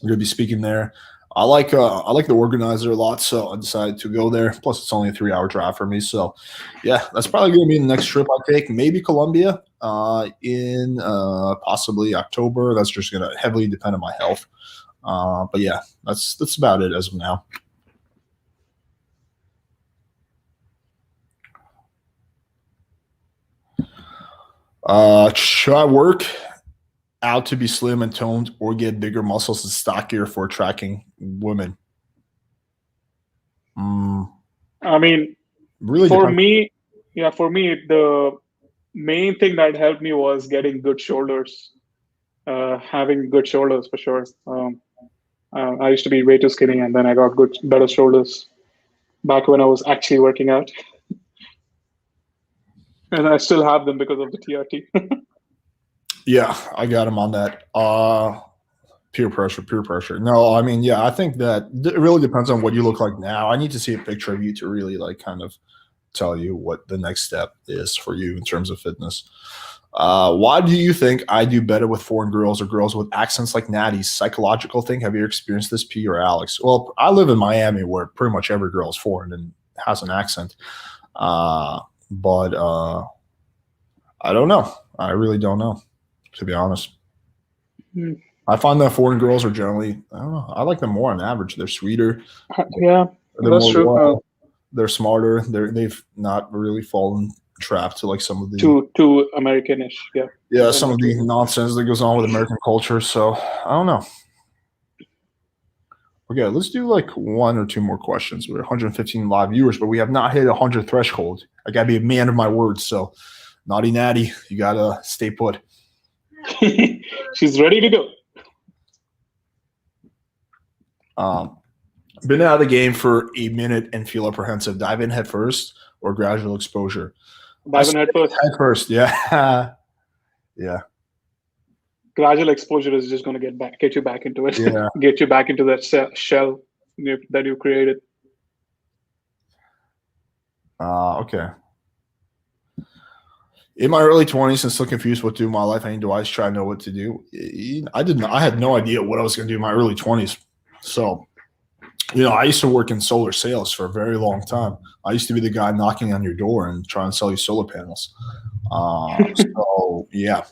We're going to be speaking there. I like the organizer a lot, so I decided to go there. Plus, it's only a 3-hour drive for me. So, yeah, that's probably going to be the next trip I take. Maybe Colombia in possibly October. That's just going to heavily depend on my health. But yeah, that's about it as of now. Should I work out to be slim and toned or get bigger muscles and stockier for attracting women? I mean, really for me, the main thing that helped me was getting good shoulders, having good shoulders for sure. I used to be way too skinny, and then I got better shoulders back when I was actually working out. And I still have them because of the TRT. Yeah, I got them on that. Peer pressure. No, I mean, yeah, I think that it really depends on what you look like now. I need to see a picture of you to really like kind of tell you what the next step is for you in terms of fitness. Why do you think I do better with foreign girls or girls with accents like Natty's? Psychological thing. Have you experienced this, P or Alex? Well, I live in Miami where pretty much every girl is foreign and has an accent. But I don't know. I really don't know, to be honest. I find that foreign girls are generally, I don't know, I like them more on average. They're sweeter. Yeah, that's true. Loyal. They're smarter. They've not really fallen trapped to like some of the too Americanish. Yeah, some of the nonsense that goes on with American culture. So I don't know. Okay, let's do like 1 or 2 more questions. We're 115 live viewers, but we have not hit 100 threshold. I gotta be a man of my words. So, naughty Natty, you gotta stay put. She's ready to go. Been out of the game for a minute and feel apprehensive. Dive in head first or gradual exposure? Dive in head first. Head first, yeah. Yeah. Gradual exposure is just going to get you back into it. Yeah. Get you back into that shell that you created. Okay. In my early 20s and still confused what to do in my life, I need to always try to know what to do. I had no idea what I was going to do in my early 20s. So, I used to work in solar sales for a very long time. I used to be the guy knocking on your door and trying to sell you solar panels. So, yeah.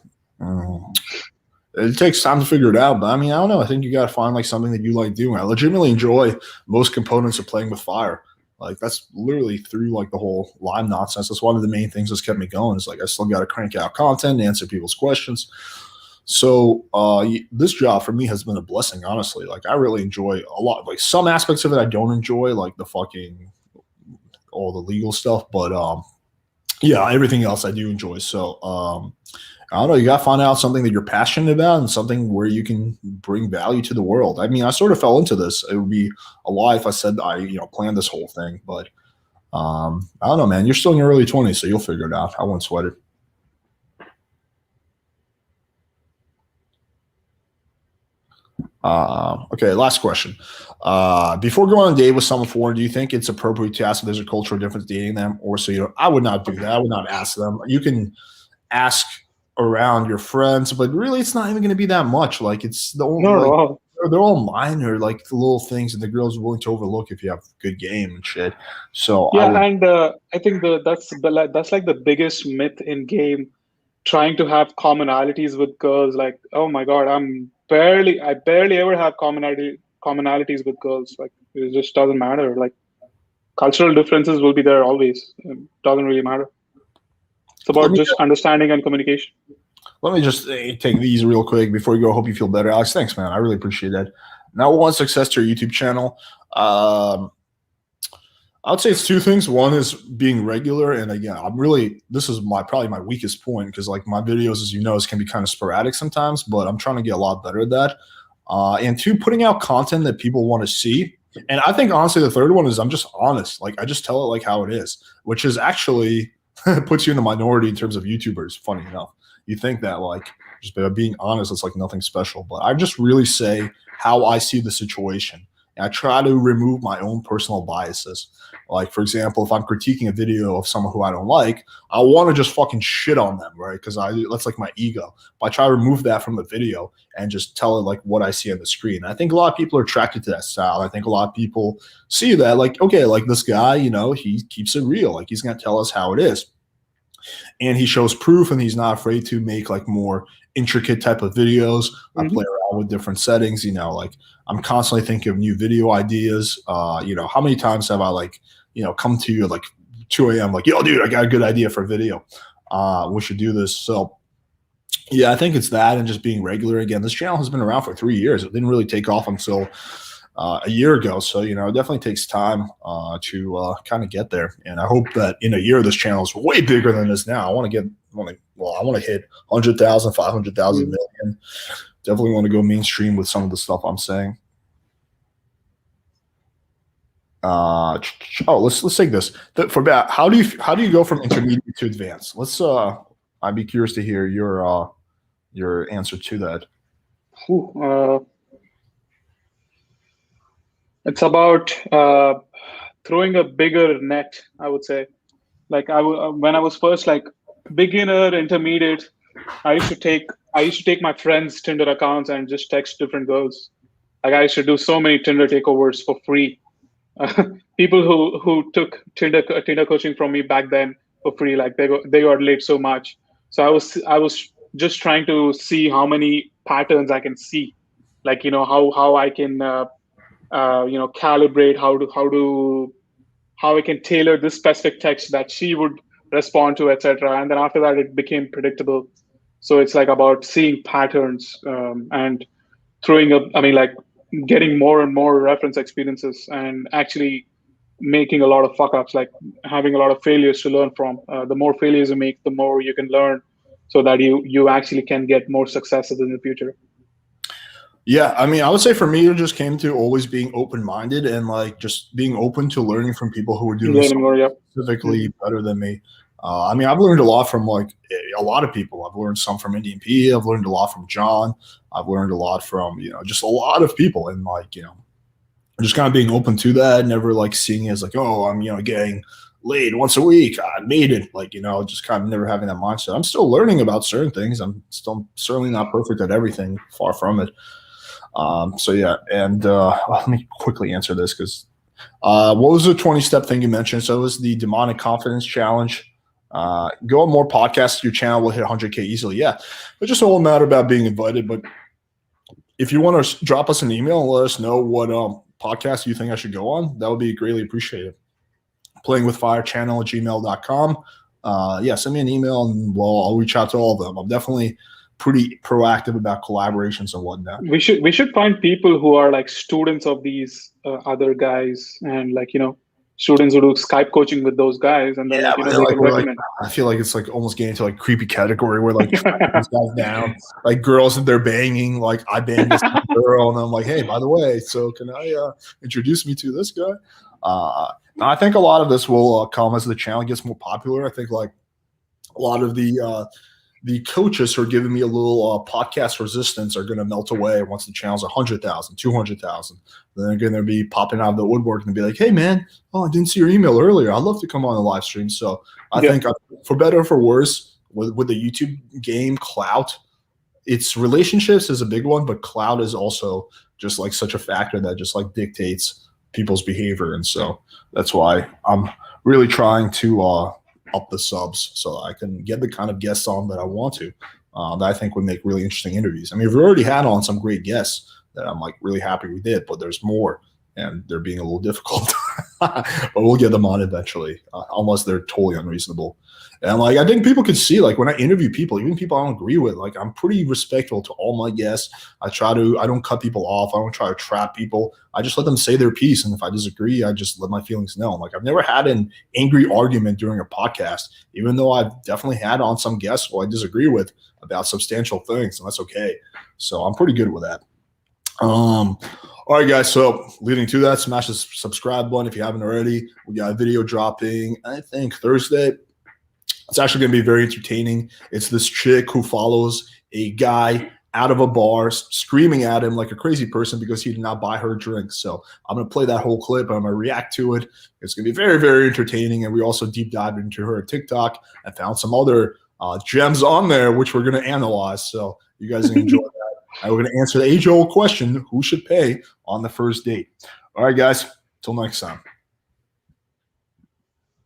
It takes time to figure it out, but I mean, I don't know. I think you got to find like something that you like doing. I legitimately enjoy most components of playing with fire. Like that's literally through like the whole Lime nonsense. That's one of the main things that's kept me going. Is like I still got to crank out content, answer people's questions. So this job for me has been a blessing, honestly. Like I really enjoy a lot. Like some aspects of it I don't enjoy, like the fucking all the legal stuff, but yeah, everything else I do enjoy. So I don't know. You got to find out something that you're passionate about and something where you can bring value to the world. I mean, I sort of fell into this. It would be a lie if I said I, planned this whole thing. But I don't know, man. You're still in your early 20s, so you'll figure it out. I won't sweat it. Okay, last question. Before going on a date with someone foreign, do you think it's appropriate to ask if there's a cultural difference dating them? Or so I would not do that. I would not ask them. You can ask around your friends, but really it's not even going to be that much. Like it's the only they're all minor, like the little things that the girls are willing to overlook if you have good game and shit. So yeah, I think that's like the biggest myth in game, trying to have commonalities with girls. Like, oh my god, I barely ever have commonalities with girls. Like it just doesn't matter. Like cultural differences will be there always. It doesn't really matter. It's about just understanding and communication. Let me just take these real quick before you go. Hope you feel better, Alex. Thanks, man. I really appreciate that. Now, one success to your YouTube channel. I would say it's two things. One is being regular, and again, this is probably my weakest point, because like my videos, as you know, can be kind of sporadic sometimes, but I'm trying to get a lot better at that. And two, putting out content that people want to see. And I think honestly, the third one is I'm just honest. Like I just tell it like how it is, which is actually puts you in the minority in terms of YouTubers. Funny enough, you think that like just by being honest, it's like nothing special, but I just really say how I see the situation. And I try to remove my own personal biases. Like, for example, if I'm critiquing a video of someone who I don't like, I want to just fucking shit on them, right? Because that's like my ego. But I try to remove that from the video and just tell it like what I see on the screen. And I think a lot of people are attracted to that style. I think a lot of people see that like, okay, like this guy, you know, he keeps it real. Like he's going to tell us how it is. And he shows proof, and he's not afraid to make like more intricate type of videos. I play around with different settings, you know, like I'm constantly thinking of new video ideas. You know, how many times have I like, you know, come to you like 2 a.m. like, yo, dude, I got a good idea for a video. We should do this. So yeah, I think it's that, and just being regular. Again, this channel has been around for 3 years. It didn't really take off until a year ago. So, you know, it definitely takes time to kind of get there. And I hope that in a year, this channel is way bigger than it is now. I want to hit 100,000, 500,000 million. Definitely want to go mainstream with some of the stuff I'm saying. Let's take this. How do you go from intermediate to advanced? I'd be curious to hear your answer to that. It's about throwing a bigger net, I would say. Like when I was first like beginner, intermediate, I used to take my friends' Tinder accounts and just text different girls. Like I used to do so many Tinder takeovers for free. People who took Tinder coaching from me back then for free, like they got laid so much. So I was just trying to see how many patterns I can see, like, you know, how I can you know, calibrate how I can tailor this specific text that she would respond to, etc. And then after that, it became predictable. So it's like about seeing patterns and throwing up. I mean, like getting more and more reference experiences and actually making a lot of fuck ups, like having a lot of failures to learn from. The more failures you make, the more you can learn, so that you actually can get more successes in the future. Yeah, I mean, I would say for me, it just came to always being open-minded and like just being open to learning from people who are doing something specifically better than me. I mean, I've learned a lot from like a lot of people. I've learned some from IndianPE. I've learned a lot from John. I've learned a lot from, you know, just a lot of people. And like, you know, just kind of being open to that, never like seeing it as like, oh, I'm, you know, getting laid once a week. I made it. Like, you know, just kind of never having that mindset. I'm still learning about certain things. I'm still certainly not perfect at everything. Far from it. So yeah, and let me quickly answer this, because what was the 20-step thing you mentioned? So it was the demonic confidence challenge. Go on more podcasts, your channel will hit 100K easily. Yeah, but just all matter about being invited. But if you want to drop us an email and let us know what podcast you think I should go on, that would be greatly appreciated. playingwithfirechannel@gmail.com. Yeah, send me an email and I'll reach out to all of them. I'm definitely pretty proactive about collaborations and whatnot. We should find people who are like students of these other guys, and like, you know, students who do Skype coaching with those guys, and then yeah, like, you know, they can recommend. I feel like it's like almost getting to like creepy category where like these guys down, like girls that they're banging, like I banged this girl, and I'm like, hey, by the way, so can I introduce me to this guy? Now I think a lot of this will come as the channel gets more popular. I think like a lot of the coaches who are giving me a little podcast resistance are going to melt away once the channel's 100,000, 200,000. Then they're going to be popping out of the woodwork and be like, hey, man, I didn't see your email earlier. I'd love to come on the live stream. So I think for better or for worse, with the YouTube game, clout, its relationships is a big one, but clout is also just like such a factor that just like dictates people's behavior. And so that's why I'm really trying to up the subs so I can get the kind of guests on that I want to, that I think would make really interesting interviews. I mean, we've already had on some great guests that I'm like really happy we did, but there's more and they're being a little difficult. but we'll get them on eventually, unless they're totally unreasonable. And like, I think people could see, like, when I interview people, even people I don't agree with, like, I'm pretty respectful to all my guests. I don't cut people off. I don't try to trap people. I just let them say their piece. And if I disagree, I just let my feelings know. Like, I've never had an angry argument during a podcast, even though I've definitely had on some guests who I disagree with about substantial things, and that's okay. So I'm pretty good with that. All right, guys. So leading to that, smash the subscribe button if you haven't already. We got a video dropping, I think, Thursday. It's actually going to be very entertaining. It's this chick who follows a guy out of a bar, screaming at him like a crazy person because he did not buy her a drink. So I'm going to play that whole clip. I'm going to react to it. It's going to be very, very entertaining. And we also deep dived into her TikTok and found some other gems on there, which we're going to analyze. So you guys enjoy that. And we're going to answer the age-old question, who should pay on the first date? All right, guys. Till next time.